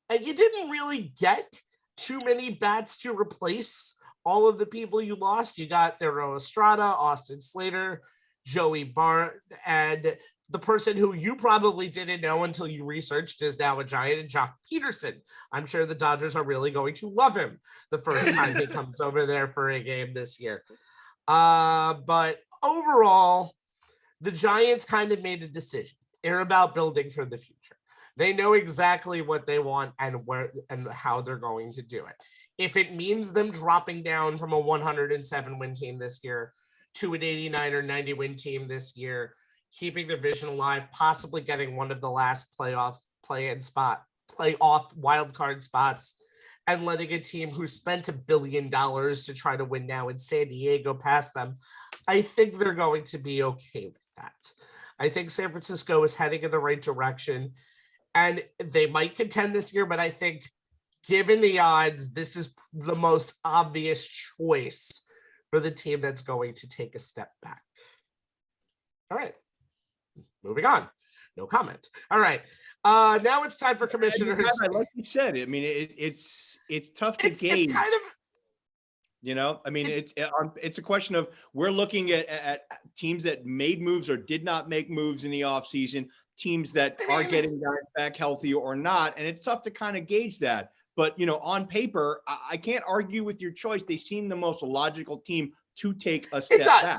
And you didn't really get too many bats to replace all of the people you lost. You got Thero Estrada, Austin Slater, Joey Bart, and the person who you probably didn't know until you researched is now a Giant, and Jock Peterson. I'm sure the Dodgers are really going to love him the first time he comes over there for a game this year. But overall, the Giants kind of made a decision. They're about building for the future. They know exactly what they want and where and how they're going to do it. If it means them dropping down from a 107 win team this year to an 89 or 90 win team this year, keeping their vision alive, possibly getting one of the last playoff wildcard spots, and letting a team who spent $1 billion to try to win now in San Diego pass them, I think they're going to be okay with that. I think San Francisco is heading in the right direction, and they might contend this year, but I think given the odds, this is the most obvious choice for the team that's going to take a step back. All right, moving on. No comment. All right. Now it's time for commissioners. Like you said, I mean, it's tough to gauge. It's kind of, you know, I mean, it's a question of we're looking at teams that made moves or did not make moves in the offseason, teams that are getting guys back healthy or not, and it's tough to kind of gauge that. But, you know, on paper, I can't argue with your choice. They seem the most logical team to take a step back.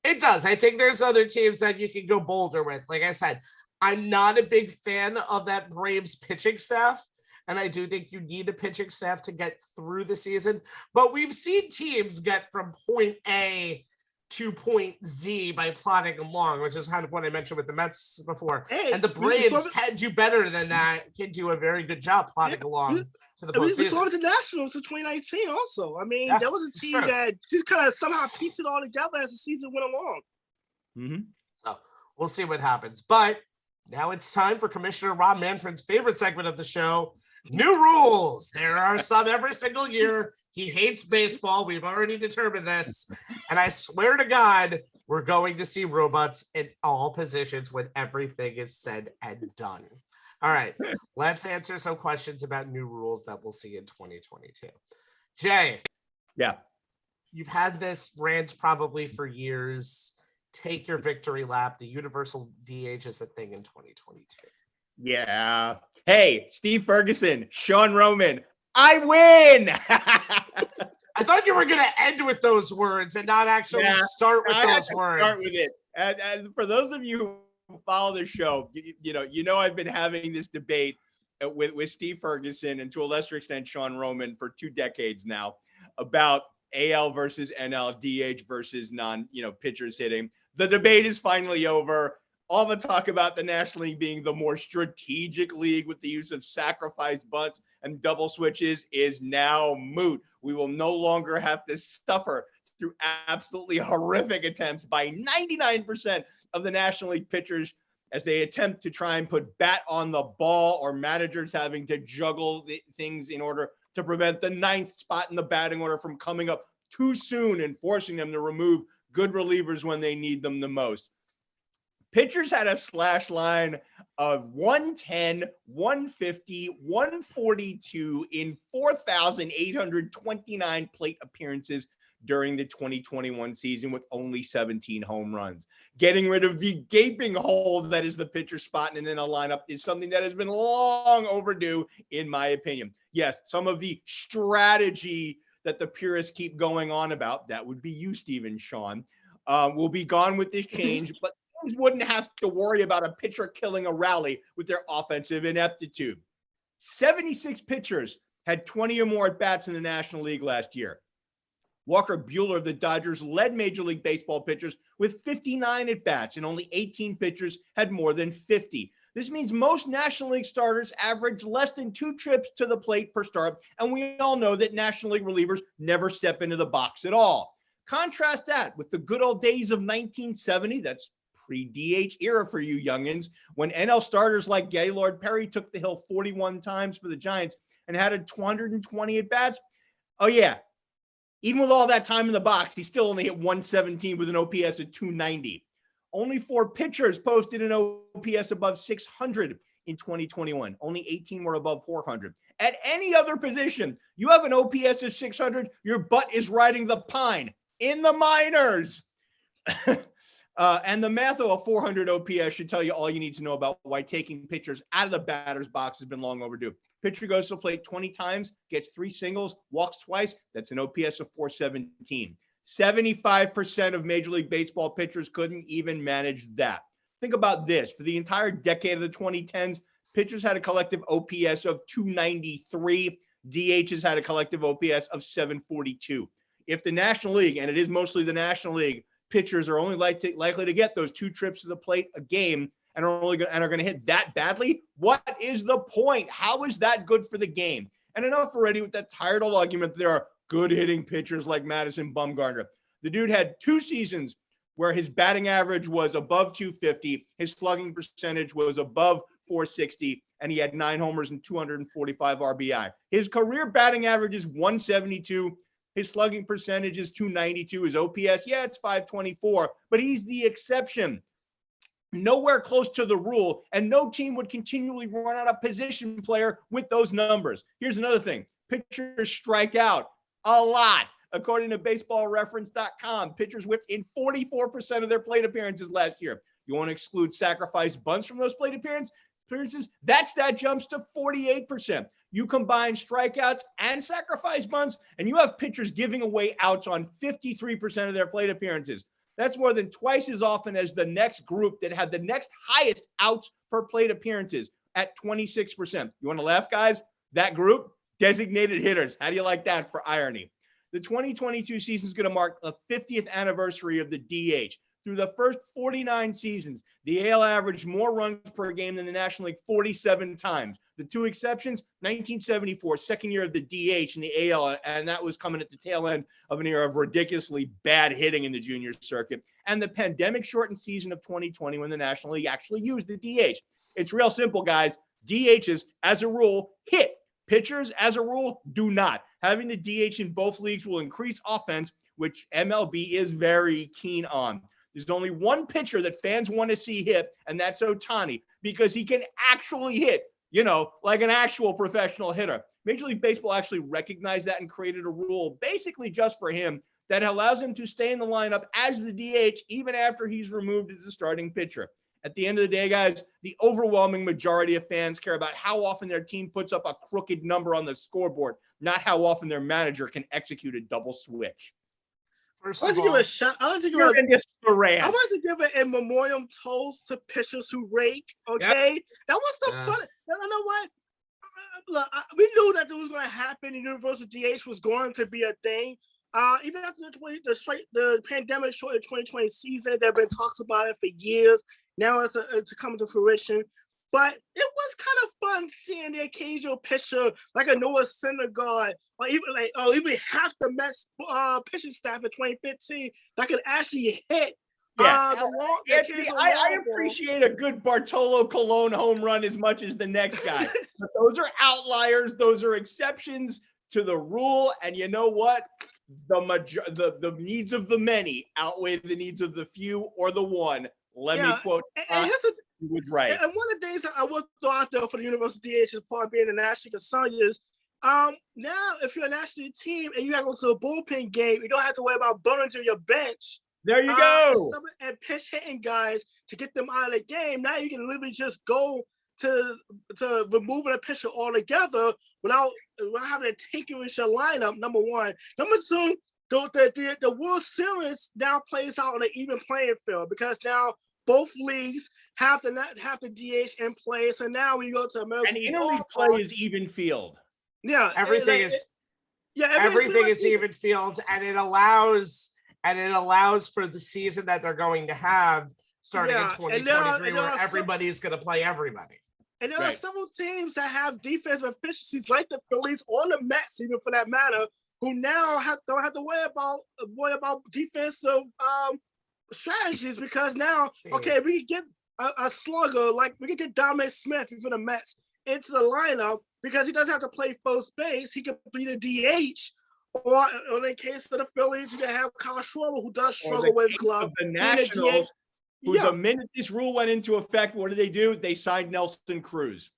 It does. I think there's other teams that you can go bolder with. Like I said, I'm not a big fan of that Braves pitching staff, and I do think you need a pitching staff to get through the season. But we've seen teams get from point A to point Z by plodding along, which is kind of what I mentioned with the Mets before. And the Braves can do better than that, can do a very good job plodding along to the postseason. We saw it the Nationals in 2019 also. I mean, there was a team that just kind of somehow pieced it all together as the season went along. Mm-hmm. So we'll see what happens. But now it's time for Commissioner Rob Manfred's favorite segment of the show, New Rules. There are some every single year. He hates baseball. We've already determined this. And I swear to God, we're going to see robots in all positions when everything is said and done. All right, let's answer some questions about new rules that we'll see in 2022. Jay. Yeah. You've had this rant probably for years. Take your victory lap. The universal DH is a thing in 2022. Yeah. Hey, Steve Ferguson, Sean Roman, I win. I thought you were going to end with those words and not actually start with those words. Start with it. And for those of you follow the show, you know I've been having this debate with Steve Ferguson and to a lesser extent Sean Roman for 2 decades now about AL versus NL, DH versus pitchers hitting. The debate is finally over. All the talk about the National League being the more strategic league with the use of sacrifice bunts and double switches is now moot. We will no longer have to suffer through absolutely horrific attempts by 99% of the National League pitchers as they attempt to try and put bat on the ball, or managers having to juggle things in order to prevent the 9th spot in the batting order from coming up too soon and forcing them to remove good relievers when they need them the most. Pitchers had a slash line of 110, 150, 142 in 4,829 plate appearances during the 2021 season with only 17 home runs. Getting rid of the gaping hole that is the pitcher spot in a lineup is something that has been long overdue, in my opinion. Yes, some of the strategy that the purists keep going on about, that would be you, Stephen, Sean, will be gone with this change, but wouldn't have to worry about a pitcher killing a rally with their offensive ineptitude. 76 pitchers had 20 or more at-bats in the National League last year. Walker Buehler of the Dodgers led Major League Baseball pitchers with 59 at-bats, and only 18 pitchers had more than 50. This means most National League starters average less than 2 trips to the plate per start, and we all know that National League relievers never step into the box at all. Contrast that with the good old days of 1970, that's pre-DH era for you youngins, when NL starters like Gaylord Perry took the hill 41 times for the Giants and had 220 at-bats. Oh yeah, even with all that time in the box, he still only hit 117 with an OPS of 290. Only 4 pitchers posted an OPS above 600 in 2021. Only 18 were above 400. At any other position, you have an OPS of 600, your butt is riding the pine in the minors. And the math of a 400 OPS should tell you all you need to know about why taking pitchers out of the batter's box has been long overdue. Pitcher goes to the plate 20 times, gets 3 singles, walks twice. That's an OPS of 417. 75% of Major League Baseball pitchers couldn't even manage that. Think about this. For the entire decade of the 2010s, pitchers had a collective OPS of 293. DHs had a collective OPS of 742. If the National League, and it is mostly the National League, pitchers are only likely to get those 2 trips to the plate a game and are going to hit that badly, what is the point? How is that good for the game? And enough already with that tired old argument that there are good hitting pitchers like Madison Bumgarner. The dude had 2 seasons where his batting average was above 250, his slugging percentage was above 460, and he had 9 homers and 245 RBI. His career batting average is 172. His slugging percentage is 292. His OPS, yeah, it's 524, but he's the exception. Nowhere close to the rule, and no team would continually run out a position player with those numbers. Here's another thing. Pitchers strike out a lot. According to baseballreference.com, pitchers whipped in 44% of their plate appearances last year. You want to exclude sacrifice bunts from those plate appearances? That stat jumps to 48%. You combine strikeouts and sacrifice bunts, and you have pitchers giving away outs on 53% of their plate appearances. That's more than twice as often as the next group that had the next highest outs per plate appearances at 26%. You want to laugh, guys? That group, designated hitters. How do you like that for irony? The 2022 season is going to mark the 50th anniversary of the DH. Through the first 49 seasons, the AL averaged more runs per game than the National League 47 times. The 2 exceptions, 1974, second year of the DH in the AL, and that was coming at the tail end of an era of ridiculously bad hitting in the junior circuit, and the pandemic-shortened season of 2020 when the National League actually used the DH. It's real simple, guys. DHs, as a rule, hit. Pitchers, as a rule, do not. Having the DH in both leagues will increase offense, which MLB is very keen on. There's only one pitcher that fans want to see hit, and that's Ohtani, because he can actually hit, like an actual professional hitter. Major League Baseball actually recognized that and created a rule basically just for him that allows him to stay in the lineup as the DH even after he's removed as a starting pitcher. At the end of the day, guys, the overwhelming majority of fans care about how often their team puts up a crooked number on the scoreboard, not how often their manager can execute a double switch. First I like of to give all, a shot. I like to give You're in this I rant. want to give it a memorial toast to pitchers who rake. Okay, that was the Yes. fun. You know what? Look, we knew that it was going to happen. The universal DH was going to be a thing. Even after the pandemic short of 2020 season, there have been talks about it for years. Now it's coming to fruition. But it was kind of fun seeing the occasional pitcher like a Noah Syndergaard or even half the Mets pitching staff in 2015 that could actually hit. Yeah, Anthony, I appreciate a good Bartolo Colon home run as much as the next guy. But those are outliers. Those are exceptions to the rule. And you know what? The needs of the many outweigh the needs of the few or the one. Let me quote. He was right. And one of the things I will throw out there for the Universal DH as part of being a national concern is now if you're a national team and you have to go to a bullpen game, you don't have to worry about burning to your bench. There you go. And pitch hitting guys to get them out of the game. Now you can literally just go to removing a pitcher altogether without having to tinker with your lineup, number one. Number two, the World Series now plays out on an even playing field because now both leagues have the DH in place, and now we go to American and interleague play is even field. Yeah, everything is even field, and it allows for the season that they're going to have starting in 2023, where everybody's going to play everybody. And there are several teams that have defensive efficiencies, like the Phillies or the Mets, even for that matter, who now don't have to worry about defensive strategies because now, okay, we can get a slugger like we can get Dominic Smith for the Mets into the lineup because he doesn't have to play first base. He can be the DH. Or in the case of the Phillies, you can have Kyle Schwarber, who does struggle with his glove. The Nationals, the minute this rule went into effect, what did? They signed Nelson Cruz.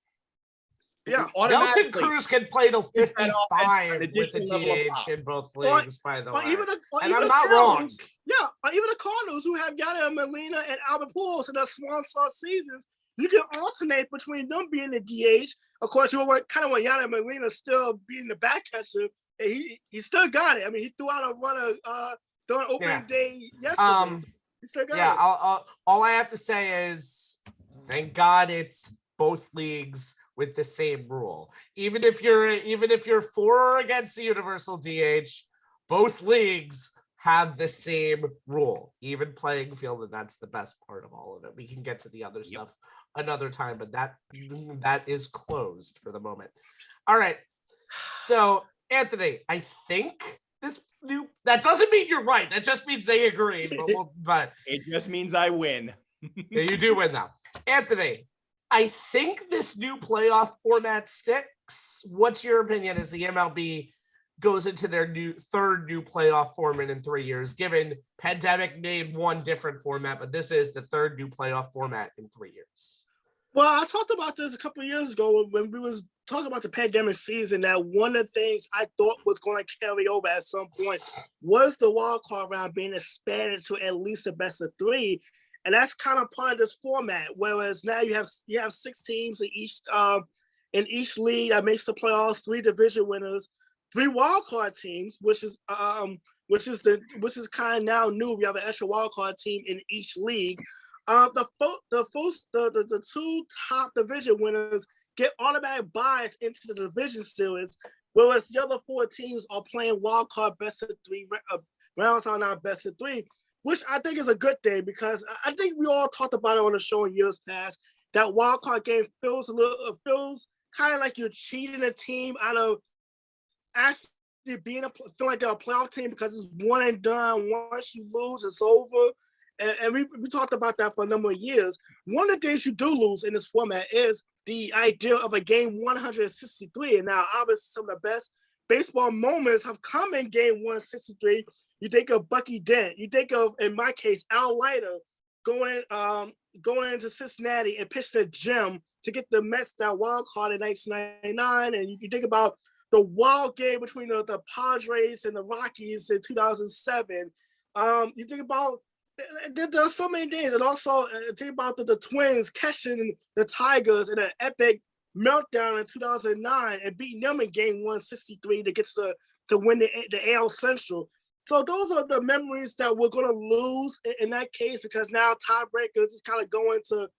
Yeah, Nelson Cruz can play till 55 with the DH in both leagues, by the way. And I'm not wrong. Yeah, or even the Cardinals, who have Yadier Molina and Albert Pujols in their small start seasons, you can alternate between them being the DH. Of course, you kind of want Yadier Molina still being the back catcher. He still got it. I mean, he threw out a runner during opening day yesterday. He still got it. All I have to say is, thank God it's both leagues with the same rule. Even if you're for or against the universal DH, both leagues have the same rule, even playing field, and that's the best part of all of it. We can get to the other stuff another time, but that is closed for the moment. All right, so Anthony, I think that doesn't mean you're right. That just means they agree. But it just means I win. Yeah, you do win, though. Anthony, I think this new playoff format sticks. What's your opinion as the MLB goes into their third new playoff format in 3 years, given pandemic made one different format, but this is the third new playoff format in 3 years? Well, I talked about this a couple of years ago when we was talking about the pandemic season, that one of the things I thought was going to carry over at some point was the wild card round being expanded to at least a best of three. And that's kind of part of this format. Whereas now you have 6 teams in each league that makes the playoffs, 3 division winners, 3 wild card teams, which is kind of now new. We have an extra wild card team in each league. The 2 top division winners get automatic buys into the division series, whereas the other 4 teams are playing wild card best of 3 rounds on our best of 3, which I think is a good thing because I think we all talked about it on the show in years past. That wild card game feels kind of like you're cheating a team out of actually feeling like they're a playoff team because it's one and done. Once you lose, it's over. And we talked about that for a number of years. One of the things you do lose in this format is the idea of a game 163. And now, obviously, some of the best baseball moments have come in game 163. You think of Bucky Dent. You think of, in my case, Al Leiter going into Cincinnati and pitching a gem to get the Mets that wild card in 1999. And you think about the wild game between the Padres and the Rockies in 2007. You think about there are so many days, and also think about the Twins catching the Tigers in an epic meltdown in 2009 and beating them in game 163 to get to win the AL Central. So those are the memories that we're going to lose in that case, because now tiebreakers is kind of going to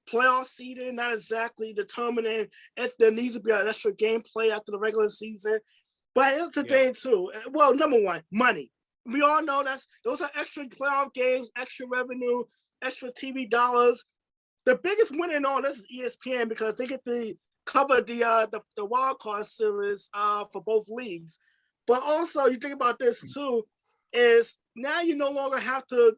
playoff seeding, not exactly determining if there needs to be an extra gameplay after the regular season. But it's the thing too. Well, number one, money. We all know those are extra playoff games, extra revenue, extra TV dollars. The biggest winner in all this is ESPN, because they get to cover the wild card series for both leagues. But also, you think about this too, is now you no longer have to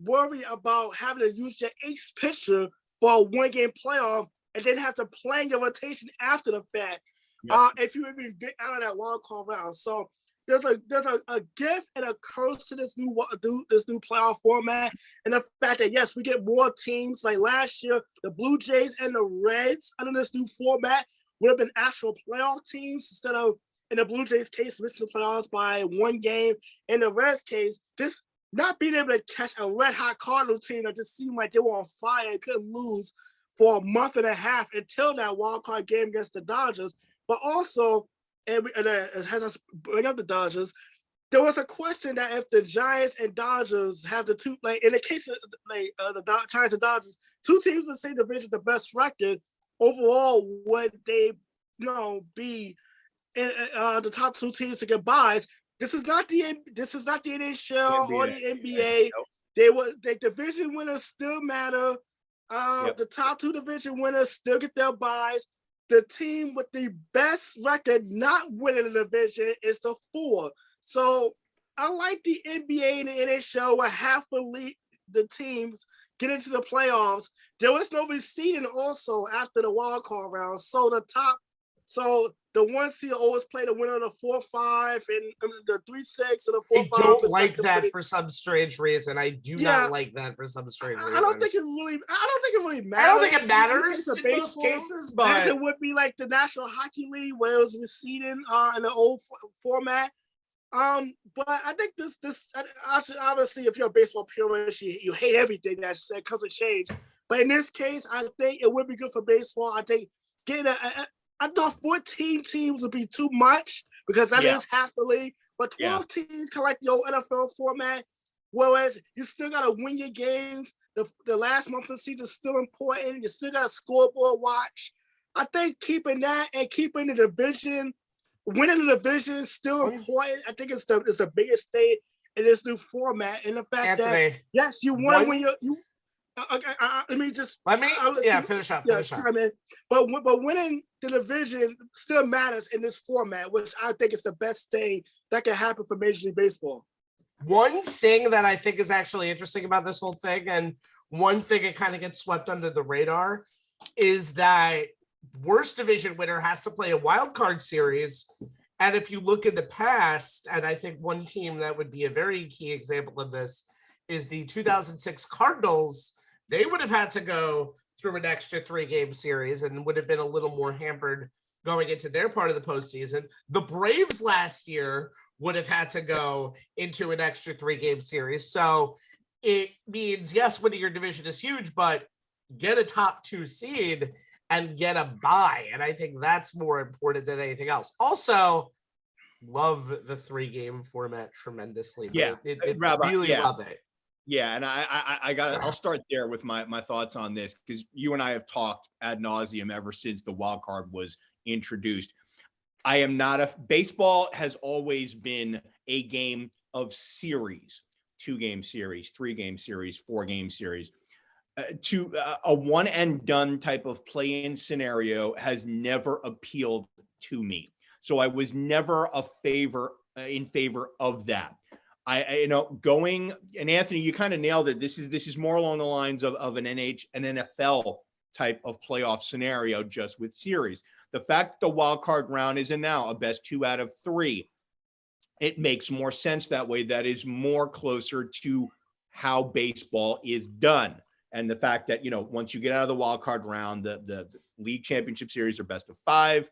worry about having to use your ace pitcher for a one-game playoff and then have to plan your rotation after the fact. If you even get out of that wild card round. So there's a gift and a curse to this new playoff format, and the fact that yes, we get more teams. Like last year, the Blue Jays and the Reds under this new format would have been actual playoff teams instead of, in the Blue Jays case, missing the playoffs by one game. In the Reds case, just not being able to catch a red-hot Cardinal team that just seemed like they were on fire and couldn't lose for a month and a half until that wild card game against the Dodgers. But also, and as us bring up the Dodgers, there was a question that if the Giants and Dodgers have the two, like in the case of the Giants and Dodgers, two teams in the same division, the best record overall, would they, be in the top two teams to get buys? This is not the NHL or the NBA. The division winners still matter. The top two division winners still get their buys. The team with the best record not winning the division is the 4. So I like the NBA and the NHL where half the teams get into the playoffs. There was no reseeding also after the wild card round. So the 1 seed always play the winner of the 4-5 and the 3-6 and the 4-5. I don't like that for some strange reason. I do not like that for some strange reason. I don't think it really matters. I don't think it matters in most cases, but as it would be like the National Hockey League where it was reseeding in the old format. But I think this obviously, if you're a baseball purist, you hate everything that comes with change. But in this case, I think it would be good for baseball. I think getting I thought 14 teams would be too much because that is half the league. But 12 teams, kind of like the old NFL format, whereas you still got to win your games. The last month of the season is still important. You still got a scoreboard watch. I think keeping that and keeping the division, winning the division is still important. I think it's the biggest thing in this new format. And the fact that, yes, you want to win your finish up. But winning the division still matters in this format, which I think is the best thing that can happen for Major League Baseball. One thing that I think is actually interesting about this whole thing, and one thing that kind of gets swept under the radar, is that worst division winner has to play a wild card series. And if you look in the past, and I think one team that would be a very key example of this is the 2006 Cardinals. They would have had to go through an extra 3-game series and would have been a little more hampered going into their part of the postseason. The Braves last year would have had to go into an extra 3-game series. So it means, yes, winning your division is huge, but get a top 2 seed and get a bye. And I think that's more important than anything else. Also, love the 3-game format tremendously. Love it. Yeah, and I'll start there with my thoughts on this, because you and I have talked ad nauseum ever since the wild card was introduced. Baseball has always been a game of series, 2-game series, 3-game series, 4-game series. A one and done type of play-in scenario has never appealed to me. So I was never in favor of that. Going, and Anthony, you kind of nailed it. This is more along the lines of an NFL type of playoff scenario, just with series. The fact the wild card round is now a best 2 out of 3, it makes more sense that way. That is more closer to how baseball is done. And the fact that, once you get out of the wild card round, the league championship series are best of 5.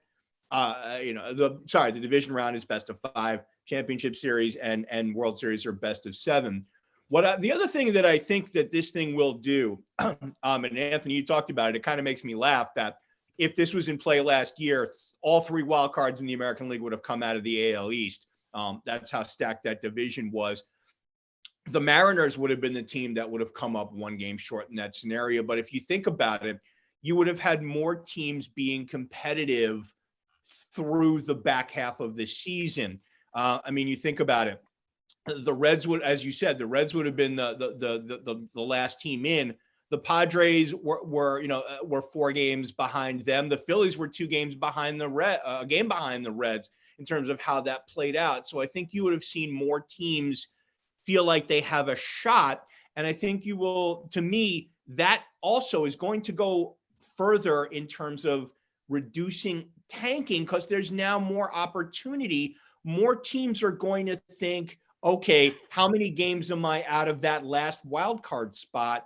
The division round is best of 5. Championship series and World Series are best of 7. The other thing that I think that this thing will do, and Anthony, you talked about it kind of makes me laugh that if this was in play last year, all 3 wild cards in the American League would have come out of the AL East. That's how stacked that division was. The Mariners would have been the team that would have come up one game short in that scenario. But if you think about it, you would have had more teams being competitive through the back half of the season. I mean, you think about it. The Reds would, as you said, the Reds would have been the last team in. The Padres were 4 games behind them. The Phillies were 2 games behind a game behind the Reds in terms of how that played out. So I think you would have seen more teams feel like they have a shot. And I think you will, to me, that also is going to go further in terms of reducing tanking, because there's now more opportunity. More teams are going to think, okay, how many games am I out of that last wild card spot?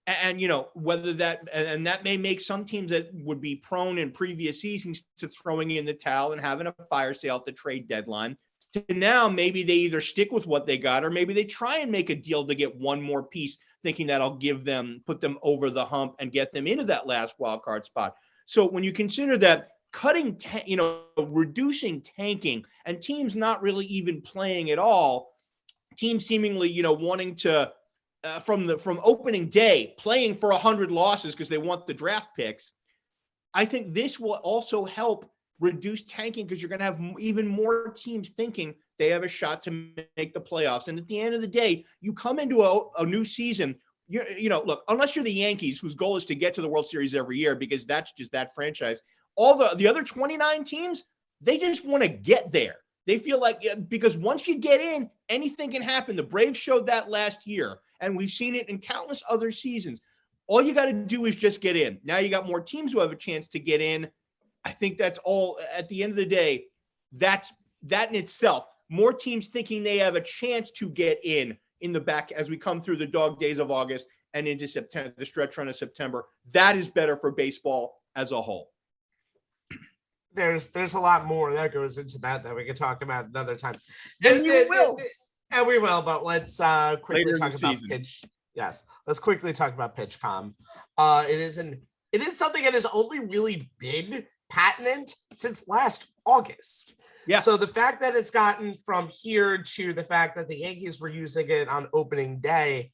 And, whether that may make some teams that would be prone in previous seasons to throwing in the towel and having a fire sale at the trade deadline, to now maybe they either stick with what they got, or maybe they try and make a deal to get one more piece, thinking that'll put them over the hump and get them into that last wild card spot. So when you consider that, reducing tanking and teams not really even playing at all, teams seemingly, wanting to, from opening day, playing for 100 losses because they want the draft picks. I think this will also help reduce tanking, because you're going to have even more teams thinking they have a shot to make the playoffs. And at the end of the day, you come into a new season, look, unless you're the Yankees, whose goal is to get to the World Series every year, because that's just that franchise. All the other 29 teams, they just want to get there. They feel like, because once you get in, anything can happen. The Braves showed that last year, and we've seen it in countless other seasons. All you got to do is just get in. Now you got more teams who have a chance to get in. I think that's all. At the end of the day, that in itself, more teams thinking they have a chance to get in the back as we come through the dog days of August and into September, the stretch run of September. That is better for baseball as a whole. There's a lot more that goes into that we could talk about another time. And we will. And we will, but let's quickly talk about season. pitch. Yes, let's quickly talk about Pitchcom. It is something that has only really been patented since last August. Yeah. So the fact that it's gotten from here to the fact that the Yankees were using it on opening day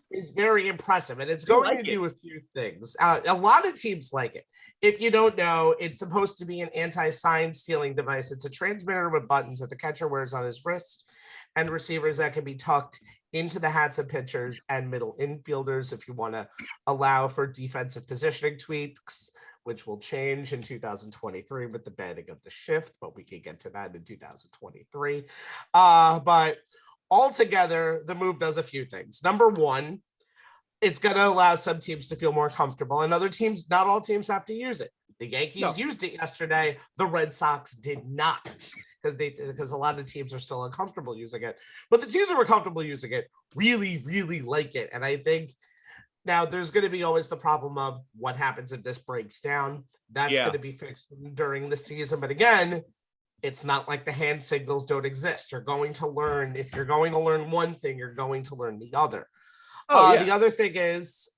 is very impressive. And it's going to do a few things. A lot of teams like it. If you don't know, it's supposed to be an anti-sign stealing device. It's a transmitter with buttons that the catcher wears on his wrist, and receivers that can be tucked into the hats of pitchers and middle infielders if you want to allow for defensive positioning tweaks, which will change in 2023 with the banning of the shift, but we can get to that in 2023. But altogether, the move does a few things. Number one, it's going to allow some teams to feel more comfortable, and other teams, not all teams have to use it. The Yankees used it yesterday. The Red Sox did not, because a lot of teams are still uncomfortable using it. But the teams that were comfortable using it really, really like it. And I think now there's going to be always the problem of what happens if this breaks down. That's going to be fixed during the season. But again, it's not like the hand signals don't exist. You're going to learn. If you're going to learn one thing, you're going to learn the other. The other thing is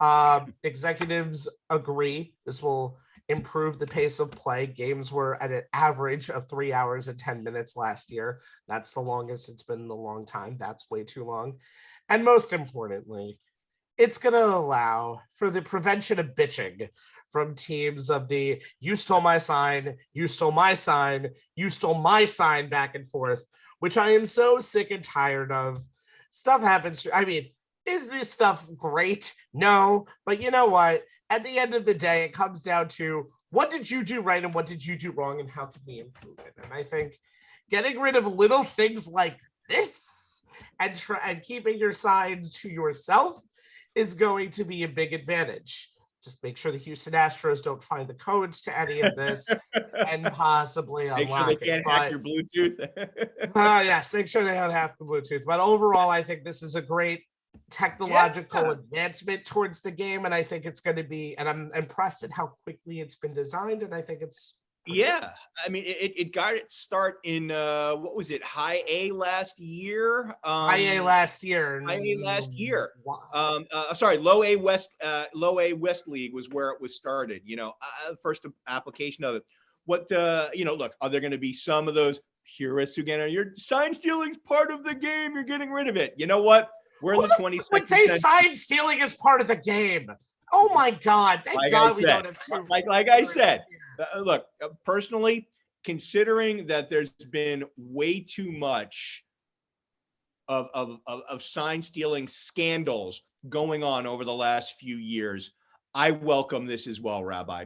executives agree this will improve the pace of play. Games were at an average of 3 hours and 10 minutes last year. That's the longest it's been in a long time. That's way too long. And most importantly, it's going to allow for the prevention of bitching from teams of the you stole my sign, you stole my sign, you stole my sign back and forth, which I am so sick and tired of. Stuff happens. I mean, is this stuff great? No, but you know what? At the end of the day, it comes down to what did you do right and what did you do wrong and how can we improve it? And I think getting rid of little things like this and keeping your signs to yourself is going to be a big advantage. Just make sure the Houston Astros don't find the codes to any of this and possibly unlock Make sure they can't hack your Bluetooth. Yes, make sure they don't hack the Bluetooth. But overall, I think this is a great technological advancement towards the game, and I think it's going to be, and I'm impressed at how quickly it's been designed, and I think it's I mean, it got its start in what was it, high A last year? High A last year. Sorry, low A West League was where it was started. First application of it. What look, are there going to be some of those purists who get on your sign stealing's part of the game. You're getting rid of it. You know what? We're in the 22nd would say century. sign stealing is part of the game. Oh my God! Thank God we don't have two. Like I said, look, personally, considering that there's been way too much of sign stealing scandals going on over the last few years, I welcome this as well, Rabbi.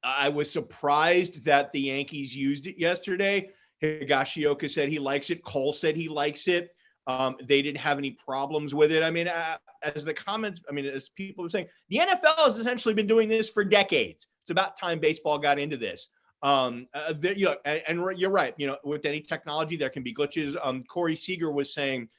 I was surprised that the Yankees used it yesterday. Higashioka said he likes it. Cole said he likes it. They didn't have any problems with it. I mean, as people were saying, the NFL has essentially been doing this for decades. It's about time baseball got into this. And you're right. With any technology, there can be glitches. Corey Seager was saying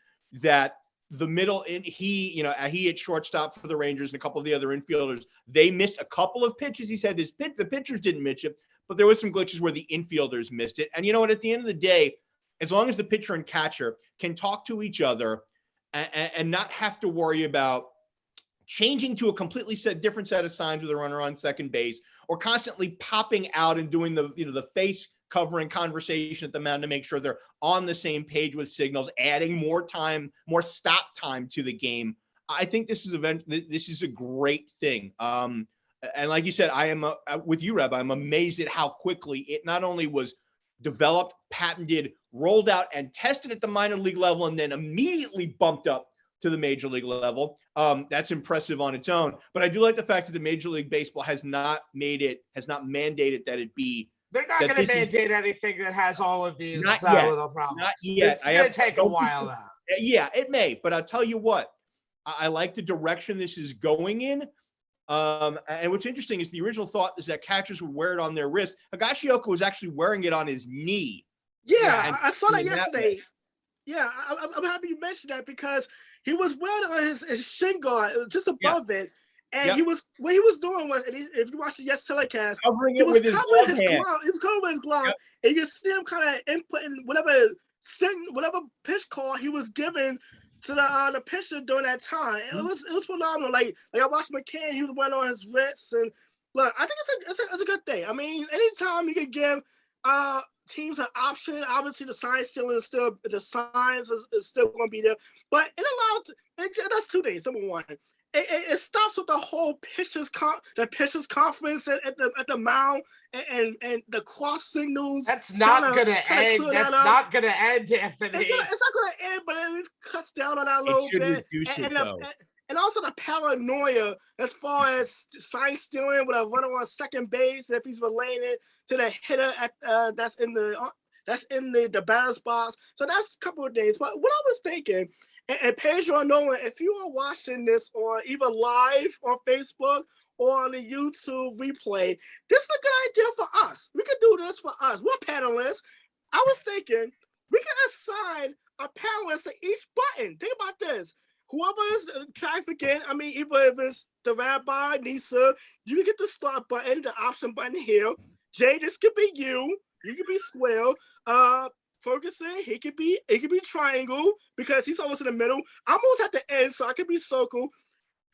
that the middle he hit shortstop for the Rangers and a couple of the other infielders. They missed a couple of pitches. He said the pitchers didn't miss it, but there was some glitches where the infielders missed it. And you know what? At the end of the day, as long as the pitcher and catcher can talk to each other and not have to worry about changing to a completely different set of signs with a runner on second base, or constantly popping out and doing the face covering conversation at the mound to make sure they're on the same page with signals, adding more stop time to the game. I think this is a great thing. And like you said, I am with you, Reb. I'm amazed at how quickly it not only was developed, patented, rolled out, and tested at the minor league level, and then immediately bumped up to the major league level. That's impressive on its own. But I do like the fact that the Major League Baseball has not mandated that it be. They're not going to mandate anything that has all of these little problems. Not yet. It's going to take a while now. Yeah, it may. But I'll tell you what, I like the direction this is going in. And what's interesting is the original thought is that catchers would wear it on their wrist. Higashioka was actually wearing it on his knee. Yeah, I saw that yesterday. Yeah, I'm happy you mentioned that because he was wearing it on his shin guard, just above it. And what he was doing was, and if you watch the telecast, covering he it was with covering his glove. He was covering with his glove, and you can see him kind of inputting whatever pitch call he was giving to the pitcher during that time. And it was phenomenal. Like I watched McCann, he was wearing on his wrists, and look, I think it's a good thing. I mean, anytime you can give teams an option, obviously the sign stealing is still is still going to be there, but that's 2 days. Number one. It stops with the whole pitchers conference at the mound and the cross signals. That's not going to end. That's not going to end, Anthony. It's not going to end, but at least cuts down on that a little bit. And also the paranoia as far as sign stealing with a runner on second base, if he's relaying it to the hitter that's in the batter's box. So that's a couple of days. But what I was thinking. And Pedro Nolan, if you are watching this on either live on Facebook or on the YouTube replay, this is a good idea for us. We can do this for us. We're panelists. I was thinking we can assign a panelist to each button. Think about this. Whoever is trafficking, either if it's the Rabbi, Nisa, you can get the start button, the option button here. Jay, this could be you. You could be Square. Ferguson, he could be triangle because he's always in the middle. I'm almost at the end, so I could be circle.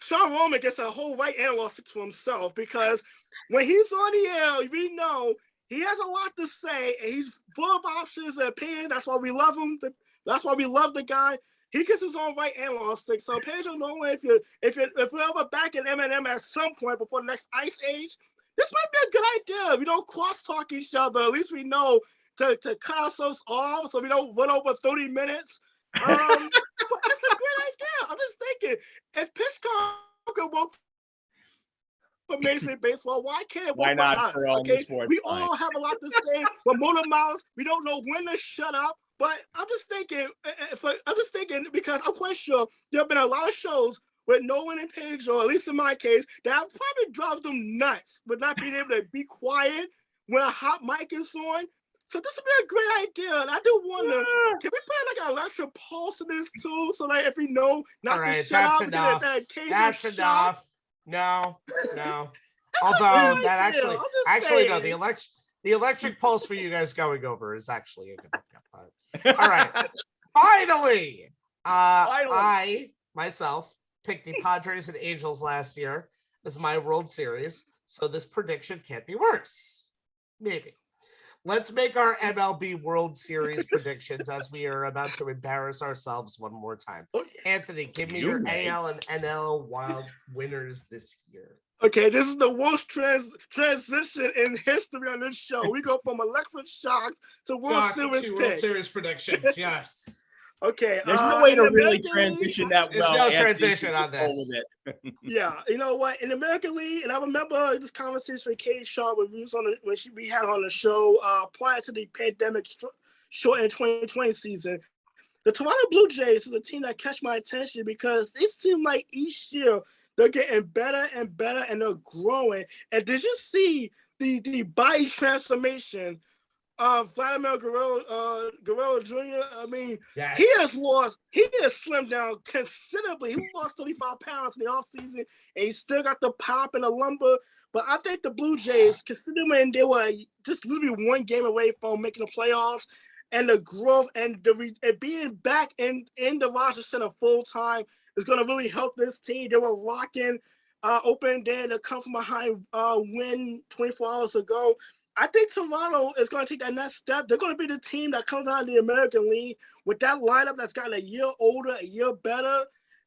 Sean Roman gets a whole right analog stick for himself because when he's on the air, we know he has a lot to say and he's full of options and opinions. That's why we love him. That's why we love the guy. He gets his own right analog stick. So Pedro Nolan, if we're ever back in M&M at some point before the next ice age, this might be a good idea. We don't cross-talk each other. At least we know to cut ourselves off so we don't run over 30 minutes. But it's a great idea. I'm just thinking, if Pitchcom could work for Major League Baseball, why can't it work for us? Okay, we all have a lot to say. We're motor mouths. We don't know when to shut up. But I'm just thinking because I'm quite sure there have been a lot of shows with Nolan and Pedro, at least in my case, that probably drives them nuts with not being able to be quiet when a hot mic is on. So this would be a great idea, and I do wonder, can we put like an electric pulse in this too, so like if we know not to shut up, that's enough. No. Although that actually no, the electric pulse for you guys going over is actually a good one. All right, finally, I myself picked the Padres and Angels last year as my World Series, so this prediction can't be worse. Maybe. Let's make our MLB World Series predictions as we are about to embarrass ourselves one more time. Anthony, give me your AL and NL Wild winners this year. Okay, this is the worst transition in history on this show. We go from electric shocks to World Series World Series predictions. Yes. Okay. There's no way to really American transition League, that well. There's no transition on this. Yeah, you know what? In the American League, and I remember this conversation with Katie Shaw when we had on the show prior to the pandemic short in 2020 season. The Toronto Blue Jays is a team that catch my attention because it seems like each year they're getting better and better and they're growing. And did you see the body transformation of Vladimir Guerrero Jr.? I mean, yes. he has slimmed down considerably. He lost 35 pounds in the offseason, and he still got the pop and the lumber. But I think the Blue Jays, considering they were just literally one game away from making the playoffs, and the growth and being back in the Rogers Center full time is going to really help this team. They were locking open day to come from behind win 24 hours ago. I think Toronto is going to take that next step. They're going to be the team that comes out of the American League with that lineup that's gotten a year older, a year better.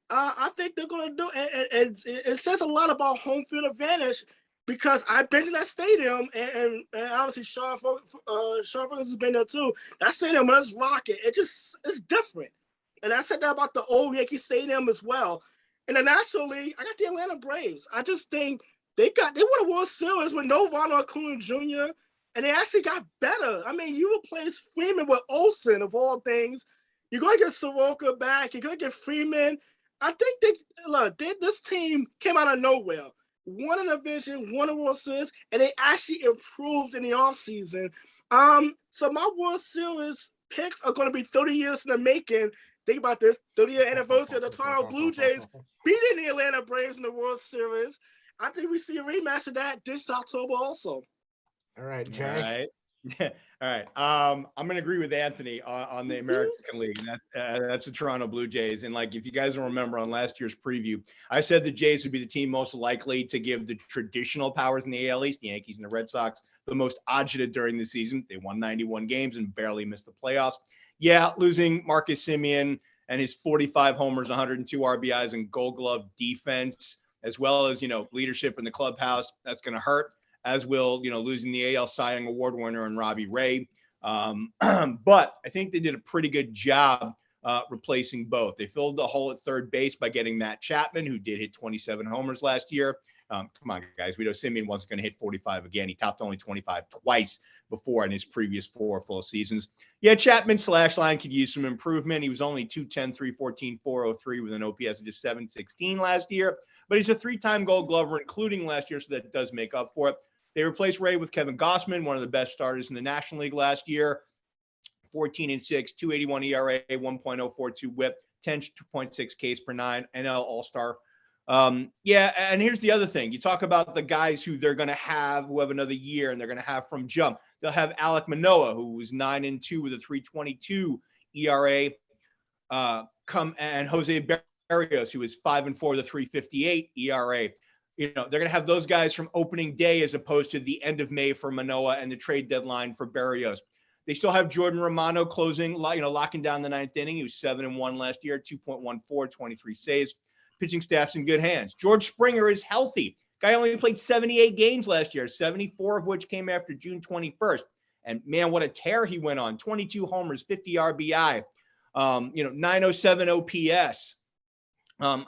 I think they're going to do it. It says a lot about home field advantage because I've been to that stadium and obviously Sean Ferguson has been there too. That stadium, when it's rocking, it's different. And I said that about the old Yankee Stadium as well. In the National League, I got the Atlanta Braves. I just think they won a World Series with no Ronald Acuna Jr., and they actually got better. I mean, you replace Freeman with Olsen, of all things. You're going to get Soroka back. You're going to get Freeman. I think this team came out of nowhere. Won a division, won a World Series, and they actually improved in the offseason. So my World Series picks are going to be 30 years in the making. Think about this, 30-year anniversary of the Toronto Blue Jays beating the Atlanta Braves in the World Series. I think we see a rematch of that this October also. All right, Jay. All right. I'm going to agree with Anthony on the American League. And that's the Toronto Blue Jays. And like, if you guys remember on last year's preview, I said the Jays would be the team most likely to give the traditional powers in the AL East, the Yankees and the Red Sox, the most agita during the season. They won 91 games and barely missed the playoffs. Yeah, losing Marcus Semien and his 45 homers, 102 RBIs and Gold Glove defense, as well as, leadership in the clubhouse, that's going to hurt, as will, losing the AL Cy Young Award winner and Robbie Ray. But I think they did a pretty good job replacing both. They filled the hole at third base by getting Matt Chapman, who did hit 27 homers last year. Come on, guys. We know Semien wasn't going to hit 45 again. He topped only 25 twice before in his previous 4 full seasons. Yeah, Chapman's slash line could use some improvement. He was only 210, 314, 403 with an OPS of just 716 last year. But he's a 3-time Gold Glover, including last year, so that does make up for it. They replaced Ray with Kevin Gausman, one of the best starters in the National League last year. 14-6, 281 ERA, 1.042 WHIP, 10.6 Ks per 9, NL All-Star. Yeah, and here's the other thing. You talk about the guys who they're going to have, who have another year, and they're going to have from jump. They'll have Alek Manoah, who was 9-2 with a 3.22 ERA, and Jose Berrios, who was 5-4 with a 3.58 ERA. They're going to have those guys from opening day as opposed to the end of May for Manoah and the trade deadline for Berrios. They still have Jordan Romano closing, locking down the 9th inning. He was 7-1 last year, 2.14, 23 saves. Pitching staff's in good hands. George Springer is healthy. Guy only played 78 games last year, 74 of which came after June 21st. And man, what a tear he went on. 22 homers, 50 RBI, 907 OPS. And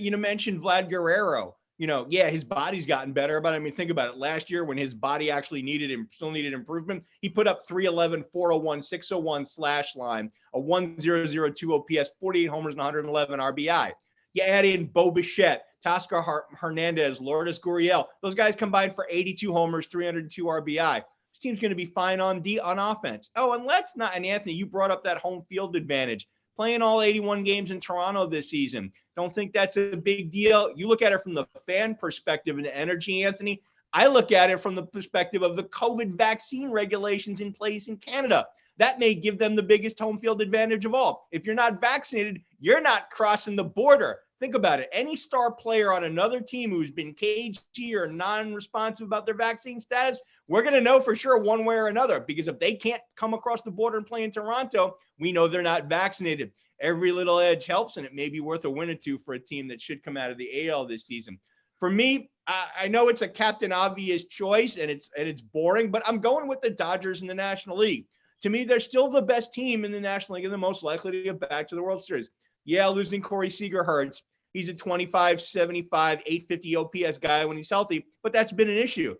you mentioned Vlad Guerrero. Yeah, his body's gotten better, but I mean, think about it. Last year, when his body actually still needed improvement, he put up 311, 401, 601 slash line, a 1002 OPS, 48 homers, and 111 RBI. You add in Bo Bichette, Teoscar Hernandez, Lourdes Gurriel. Those guys combined for 82 homers, 302 RBI. This team's going to be fine on offense. Oh, and and Anthony, you brought up that home field advantage. Playing all 81 games in Toronto this season. Don't think that's a big deal. You look at it from the fan perspective and the energy, Anthony. I look at it from the perspective of the COVID vaccine regulations in place in Canada. That may give them the biggest home field advantage of all. If you're not vaccinated, you're not crossing the border. Think about it. Any star player on another team who's been cagey or non-responsive about their vaccine status, we're going to know for sure one way or another, because if they can't come across the border and play in Toronto, we know they're not vaccinated. Every little edge helps, and it may be worth a win or two for a team that should come out of the AL this season. For me, I know it's a captain obvious choice, and it's boring, but I'm going with the Dodgers in the National League. To me, they're still the best team in the National League and the most likely to get back to the World Series. Yeah, losing Corey Seager hurts. He's a 25, 75, 850 OPS guy when he's healthy, but that's been an issue.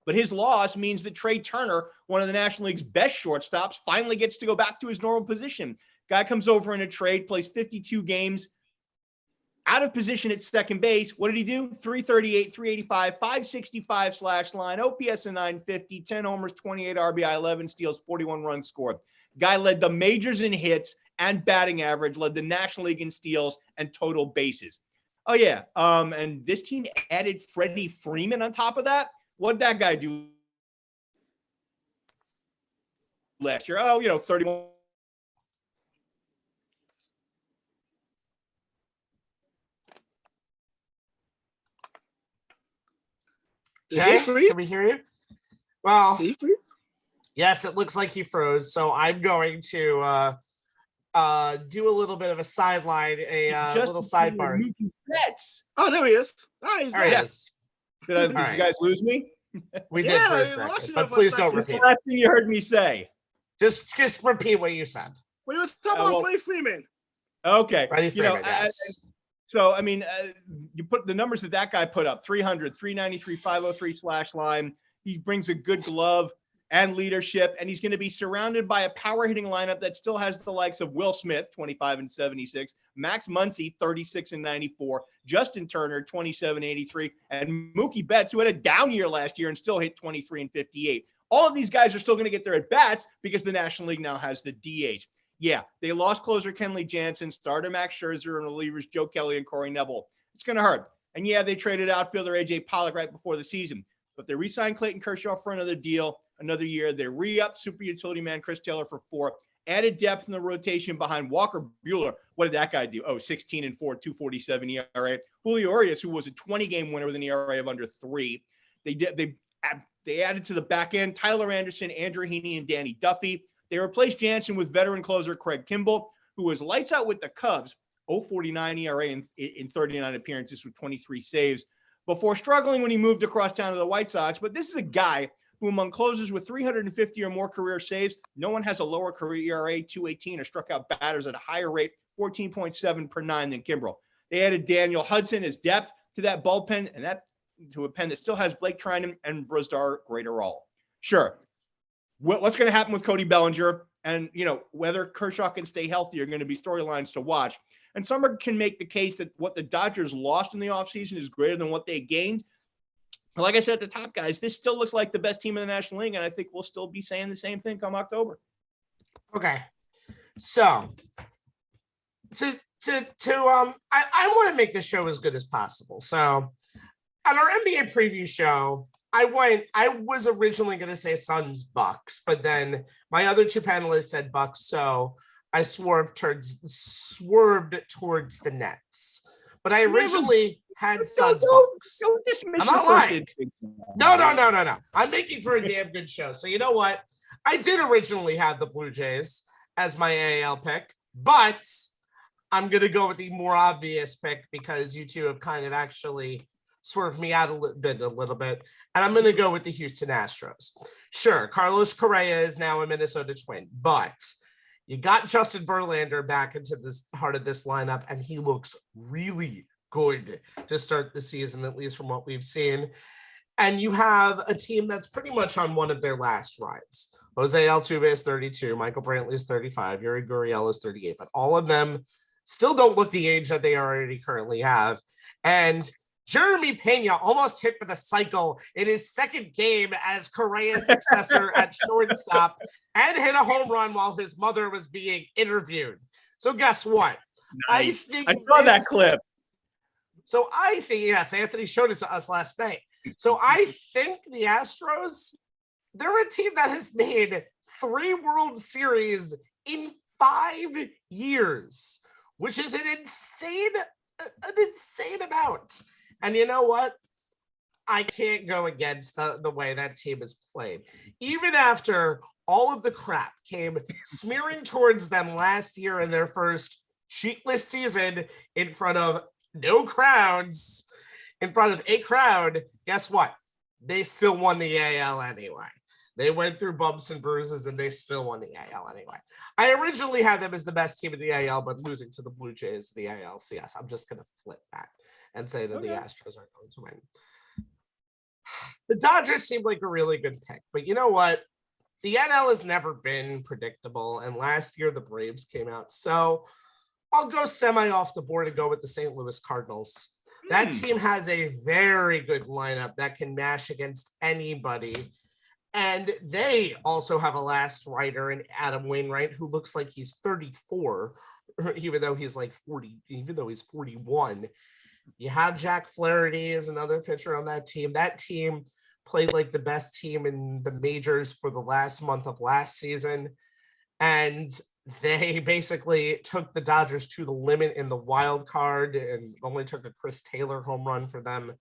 But his loss means that Trey Turner, one of the National League's best shortstops, finally gets to go back to his normal position. Guy comes over in a trade, plays 52 games, out of position at second base. What did he do? 338, 385, 565 slash line, OPS of 950, 10 homers, 28 RBI, 11 steals, 41 runs scored. Guy led the majors in hits and batting average, led the National League in steals and total bases. Oh, yeah. And this team added Freddie Freeman on top of that. What'd that guy do last year? 31. Jay, can we hear you? Well, yes, it looks like he froze. So I'm going to do a little bit of a sideline, little sidebar. Oh, there he is. Oh, he's there he is. Did you guys lose me? We did for a second, but please don't repeat. That's the last thing you heard me say. Just repeat what you said. We were talking about Freddie Freeman. Okay. Freddie Freeman, yes. So, you put the numbers that guy put up, 300, 393, 503 slash line. He brings a good glove and leadership, and he's going to be surrounded by a power hitting lineup that still has the likes of Will Smith, 25 and 76, Max Muncy, 36 and 94, Justin Turner, 27, 83, and Mookie Betts, who had a down year last year and still hit 23 and 58. All of these guys are still going to get their at-bats because the National League now has the DH. Yeah, they lost closer Kenley Jansen, starter Max Scherzer, and relievers Joe Kelly and Corey Neville. It's going to hurt. And yeah, they traded outfielder A.J. Pollock right before the season. But they re-signed Clayton Kershaw for another deal, another year. They re-upped super utility man Chris Taylor for 4, added depth in the rotation behind Walker Buehler. What did that guy do? 16 and 4, 247 ERA. Julio Urias, who was a 20-game winner with an ERA of under 3. They added to the back end Tyler Anderson, Andrew Heaney, and Danny Duffy. They replaced Jansen with veteran closer Craig Kimbrell, who was lights out with the Cubs, 0.49 ERA in 39 appearances with 23 saves, before struggling when he moved across town to the White Sox. But this is a guy who, among closers with 350 or more career saves, no one has a lower career ERA, 2.18, or struck out batters at a higher rate, 14.7 per 9 than Kimbrell. They added Daniel Hudson as depth to that bullpen, and that to a pen that still has Blake Trinan and Brusdar Graterol. Sure. What's going to happen with Cody Bellinger and, whether Kershaw can stay healthy are going to be storylines to watch. And some can make the case that what the Dodgers lost in the offseason is greater than what they gained. But like I said at the top, guys, this still looks like the best team in the National League, and I think we'll still be saying the same thing come October. Okay. So, I want to make the show as good as possible. So, on our NBA preview show, I was originally going to say Suns Bucks, but then my other two panelists said Bucks, so I swerved towards the Nets. But I originally had Suns Bucks. I'm not lying. No. I'm making for a damn good show. So you know what? I did originally have the Blue Jays as my AL pick, but I'm going to go with the more obvious pick because you two have kind of actually swerved me out a little bit. And I'm going to go with the Houston Astros. Sure, Carlos Correa is now a Minnesota Twin, but you got Justin Verlander back into this heart of this lineup, and he looks really good to start the season, at least from what we've seen. And you have a team that's pretty much on one of their last rides. Jose Altuve is 32, Michael Brantley is 35, Yuri Gurriel is 38, but all of them still don't look the age that they already currently have. And Jeremy Pena almost hit for the cycle in his second game as Correa's successor at shortstop and hit a home run while his mother was being interviewed. So guess what? Nice. I saw that clip. So I think, yes, Anthony showed it to us last night. So I think the Astros, they're a team that has made 3 World Series in 5 years, which is an insane an insane amount. And you know what? I can't go against the way that team is played. Even after all of the crap came smearing towards them last year in their first cheatless season in front of no crowds, in front of a crowd, guess what? They still won the AL anyway. They went through bumps and bruises, and they still won the AL anyway. I originally had them as the best team in the AL, but losing to the Blue Jays, the ALCS. I'm just going to flip that and say that the Astros are going to win. The Dodgers seem like a really good pick, but you know what? The NL has never been predictable, and last year the Braves came out. So I'll go semi off the board and go with the St. Louis Cardinals. That team has a very good lineup that can mash against anybody. And they also have a last rider in Adam Wainwright, who looks like he's 34, even though he's like 40, even though he's 41. You have Jack Flaherty as another pitcher on that team. That team played like the best team in the majors for the last month of last season. And they basically took the Dodgers to the limit in the wild card and only took a Chris Taylor home run for them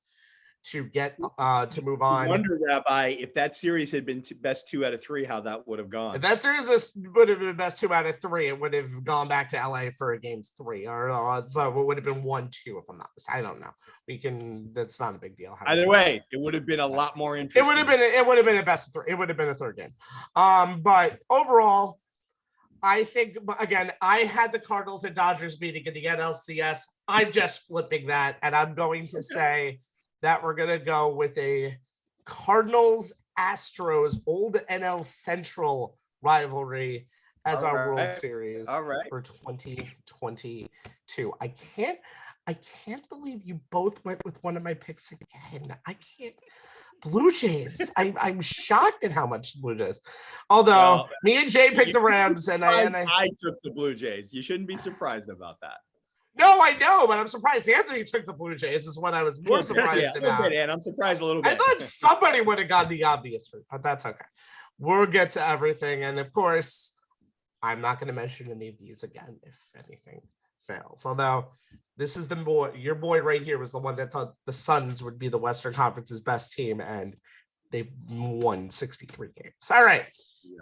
to get to move on. I wonder, Rabbi, if that series had been best 2 out of 3, how that would have gone. If that series would have been best 2 out of 3, it would have gone back to LA for a game 3, or so it would have been 1-2 if I'm not mistaken. I don't know. That's not a big deal. Either way, it would have been a lot more interesting. It would have been a best of 3. It would have been a third game. But overall, I think, again, I had the Cardinals and Dodgers meeting in the NLCS. I'm just flipping that, and I'm going to say that we're going to go with a Cardinals-Astros old NL Central rivalry as our World Series for 2022. I can't believe you both went with one of my picks again. I can't. Blue Jays. I'm shocked at how much Blue Jays. Although me and Jay picked the Rams, and I took the Blue Jays. You shouldn't be surprised about that. No, I know, but I'm surprised Anthony took the Blue Jays is what I was more surprised about. And I'm surprised a little bit. I thought somebody would have gotten the obvious route, but that's okay. We'll get to everything. And of course, I'm not going to mention any of these again if anything fails. Although this is your boy right here was the one that thought the Suns would be the Western Conference's best team, and they won 63 games. All right,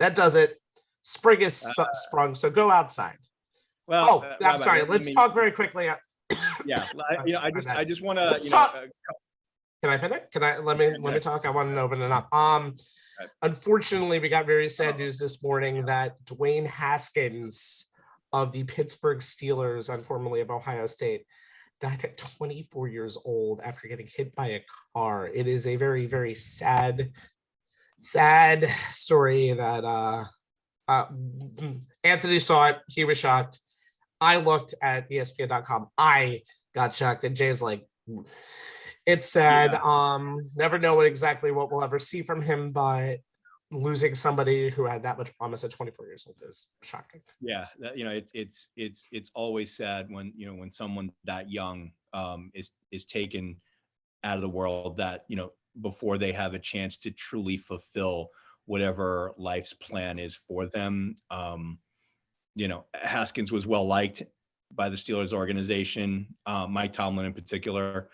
that does it. Spring is sprung, so go outside. Well, I'm sorry. Let's talk very quickly. I just want to. Can I finish? Let me talk? I want to open it up. Unfortunately, we got very sad news this morning that Dwayne Haskins of the Pittsburgh Steelers, and formerly of Ohio State, died at 24 years old after getting hit by a car. It is a very, very sad story that Anthony saw it. He was shocked. I looked at ESPN.com. I got shocked. And Jay's like, it's sad. Yeah. Never know exactly what we'll ever see from him, but losing somebody who had that much promise at 24 years old is shocking. Yeah. It's always sad when someone that young is taken out of the world that, before they have a chance to truly fulfill whatever life's plan is for them. Haskins was well liked by the Steelers organization, Mike Tomlin in particular.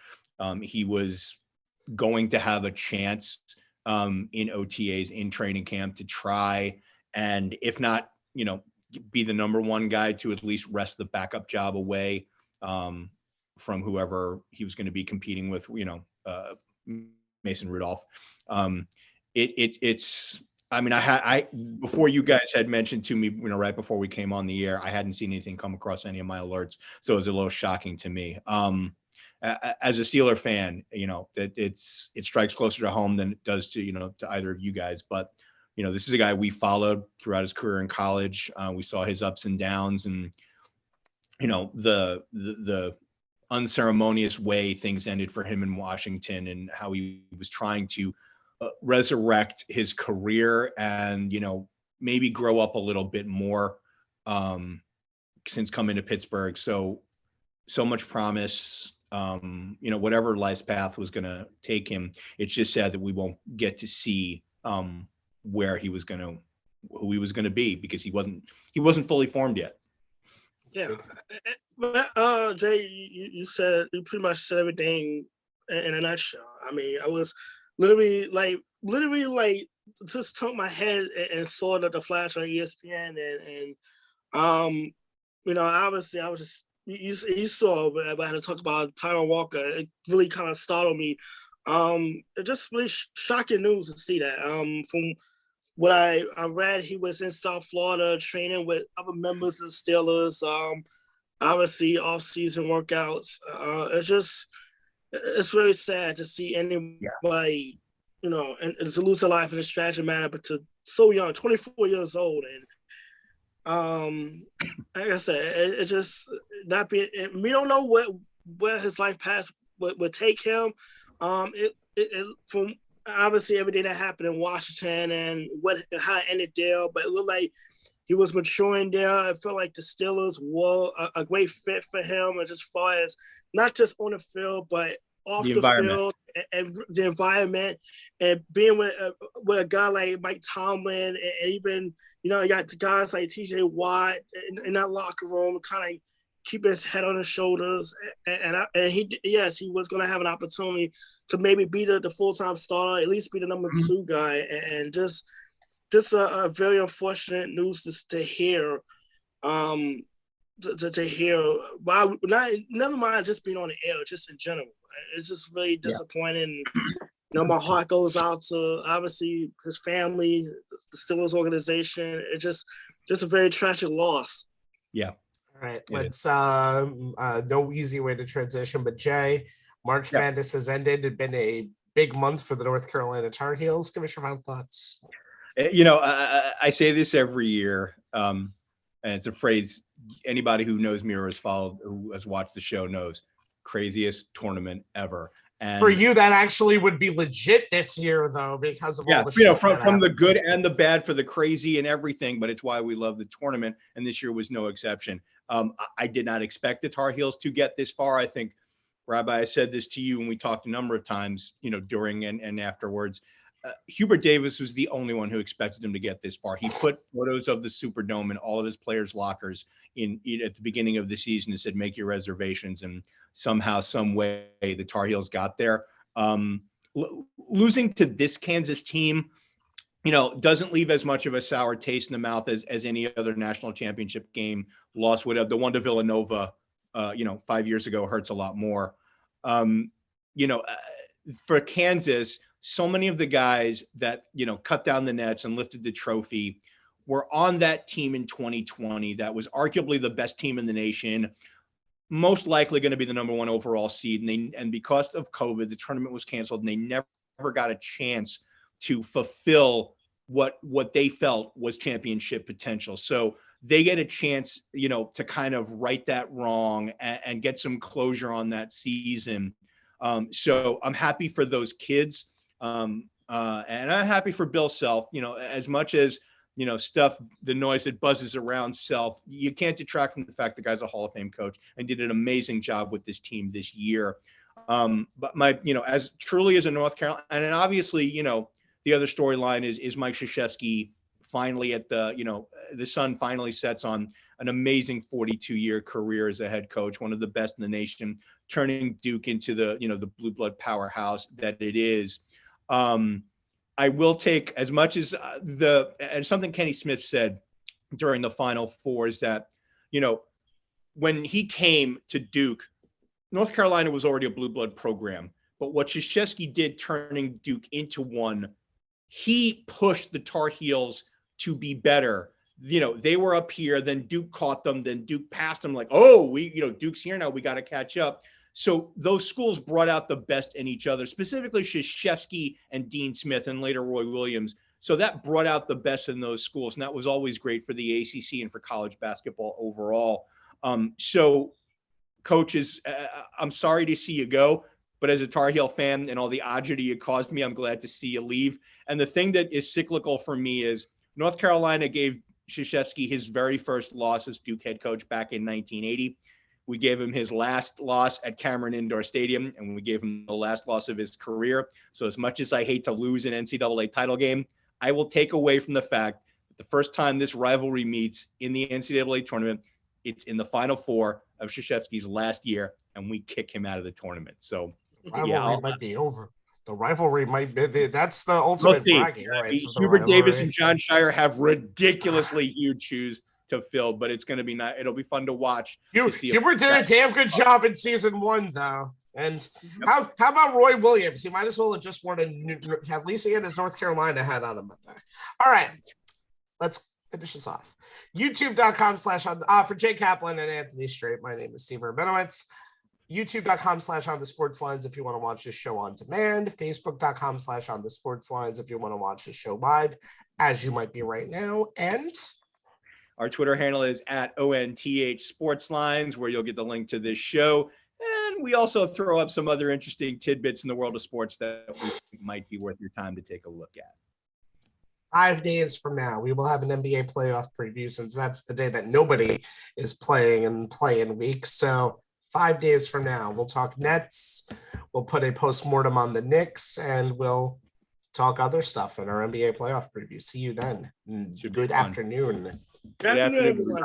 He was going to have a chance in OTAs, in training camp, to try and, if not, be the number one guy, to at least wrest the backup job away from whoever he was going to be competing with, Mason Rudolph. Before you guys had mentioned to me, right before we came on the air, I hadn't seen anything come across any of my alerts. So it was a little shocking to me. As a Steeler fan, that it strikes closer to home than it does to either of you guys. But, this is a guy we followed throughout his career in college. We saw his ups and downs, and, the unceremonious way things ended for him in Washington, and how he was trying to resurrect his career and, maybe grow up a little bit more since coming to Pittsburgh. So much promise, whatever life's path was going to take him. It's just sad that we won't get to see who he was going to be, because he wasn't fully formed yet. Yeah. Jay, you pretty much said everything in a nutshell. I mean, I was literally just turned my head and saw the flash on ESPN and obviously I was just you saw, but I had to talk about Tyler Walker. It really kind of startled me. It just really shocking news to see that. From what I read, he was in South Florida training with other members of the Steelers. Obviously, off-season workouts. It's very sad to see anybody, and to lose their life in this tragic manner, but to so young, 24 years old, and like I said, it just not being. We don't know where his life path would take him. From obviously everything that happened in Washington and how it ended there, but it looked like he was maturing there. I felt like the Steelers were a great fit for him, as far as not just on the field, but off the field and the environment, and being with a guy like Mike Tomlin, and even you got the guys like T.J. Watt in that locker room, kind of keep his head on his shoulders, and he was going to have an opportunity to maybe be the full-time starter, at least be the number 2 guy, and just a very unfortunate news to hear. To hear, never mind just being on the air, just in general. It's just really disappointing. My heart goes out to obviously his family, the Steelers organization. It's just a very tragic loss. Yeah. All right. Let's no easy way to transition, but Jay, March Madness has ended. It's been a big month for the North Carolina Tar Heels. Give us your final thoughts. I say this every year, and it's a phrase anybody who knows me or who has watched the show knows. Craziest tournament ever. And for you, that actually would be legit this year, though, because of all the shit from the good and the bad, for the crazy and everything. But it's why we love the tournament, and this year was no exception. I did not expect the Tar Heels to get this far. I think, Rabbi, I said this to you when we talked a number of times, during and afterwards. Hubert Davis was the only one who expected him to get this far. He put photos of the Superdome in all of his players' lockers at the beginning of the season and said, make your reservations. And somehow, some way, the Tar Heels got there. Losing to this Kansas team, doesn't leave as much of a sour taste in the mouth as any other national championship game loss would have. The one to Villanova, 5 years ago hurts a lot more. For Kansas, so many of the guys that, cut down the nets and lifted the trophy were on that team in 2020. That was arguably the best team in the nation, most likely going to be the number 1 overall seed. And because of COVID, the tournament was canceled and they never got a chance to fulfill what they felt was championship potential. So they get a chance, to kind of right that wrong and get some closure on that season. So I'm happy for those kids. And I'm happy for Bill Self, as much as, the noise that buzzes around Self, you can't detract from the fact the guy's a Hall of Fame coach and did an amazing job with this team this year. But as truly as a North Carolina, and then obviously, the other storyline is Mike Krzyzewski finally at the sun finally sets on an amazing 42-year career as a head coach, one of the best in the nation, turning Duke into the blue blood powerhouse that it is. I will take as much as and something Kenny Smith said during the Final Four is that, when he came to Duke, North Carolina was already a blue blood program, but what Krzyzewski did turning Duke into one, he pushed the Tar Heels to be better. They were up here, then Duke caught them, then Duke passed them like, Duke's here now, we got to catch up. So those schools brought out the best in each other, specifically Krzyzewski and Dean Smith and later Roy Williams. So that brought out the best in those schools. And that was always great for the ACC and for college basketball overall. So coaches, I'm sorry to see you go, but as a Tar Heel fan and all the agony you caused me, I'm glad to see you leave. And the thing that is cyclical for me is North Carolina gave Krzyzewski his very first loss as Duke head coach back in 1980. We gave him his last loss at Cameron Indoor Stadium, and we gave him the last loss of his career. So as much as I hate to lose an NCAA title game, I will take away from the fact that the first time this rivalry meets in the NCAA tournament it's in the final four of Krzyzewski's last year, and we kick him out of the tournament. So rivalry might be over. The rivalry might be. That's the ultimate bragging rights. Hubert Davis and John Shire have ridiculously huge shoes to fill, but it's going to be it'll be fun to watch. Hubert did a damn good job in season 1, though. And how about Roy Williams? He might as well have just worn at least he had his North Carolina hat on him. All right, let's finish this off. YouTube.com/ for Jay Kaplan and Anthony Strait. My name is Steve Rabinowitz. YouTube.com/ the sports lines if you want to watch this show on demand. Facebook.com/ the sports lines if you want to watch the show live, as you might be right now. And our Twitter handle is at ONTH Sports Lines, where you'll get the link to this show. And we also throw up some other interesting tidbits in the world of sports that we think might be worth your time to take a look at. 5 days from now, we will have an NBA playoff preview, since that's the day that nobody is playing in play-in week. So 5 days from now, we'll talk Nets. We'll put a postmortem on the Knicks, and we'll talk other stuff in our NBA playoff preview. See you then. Good afternoon. Good afternoon, everybody.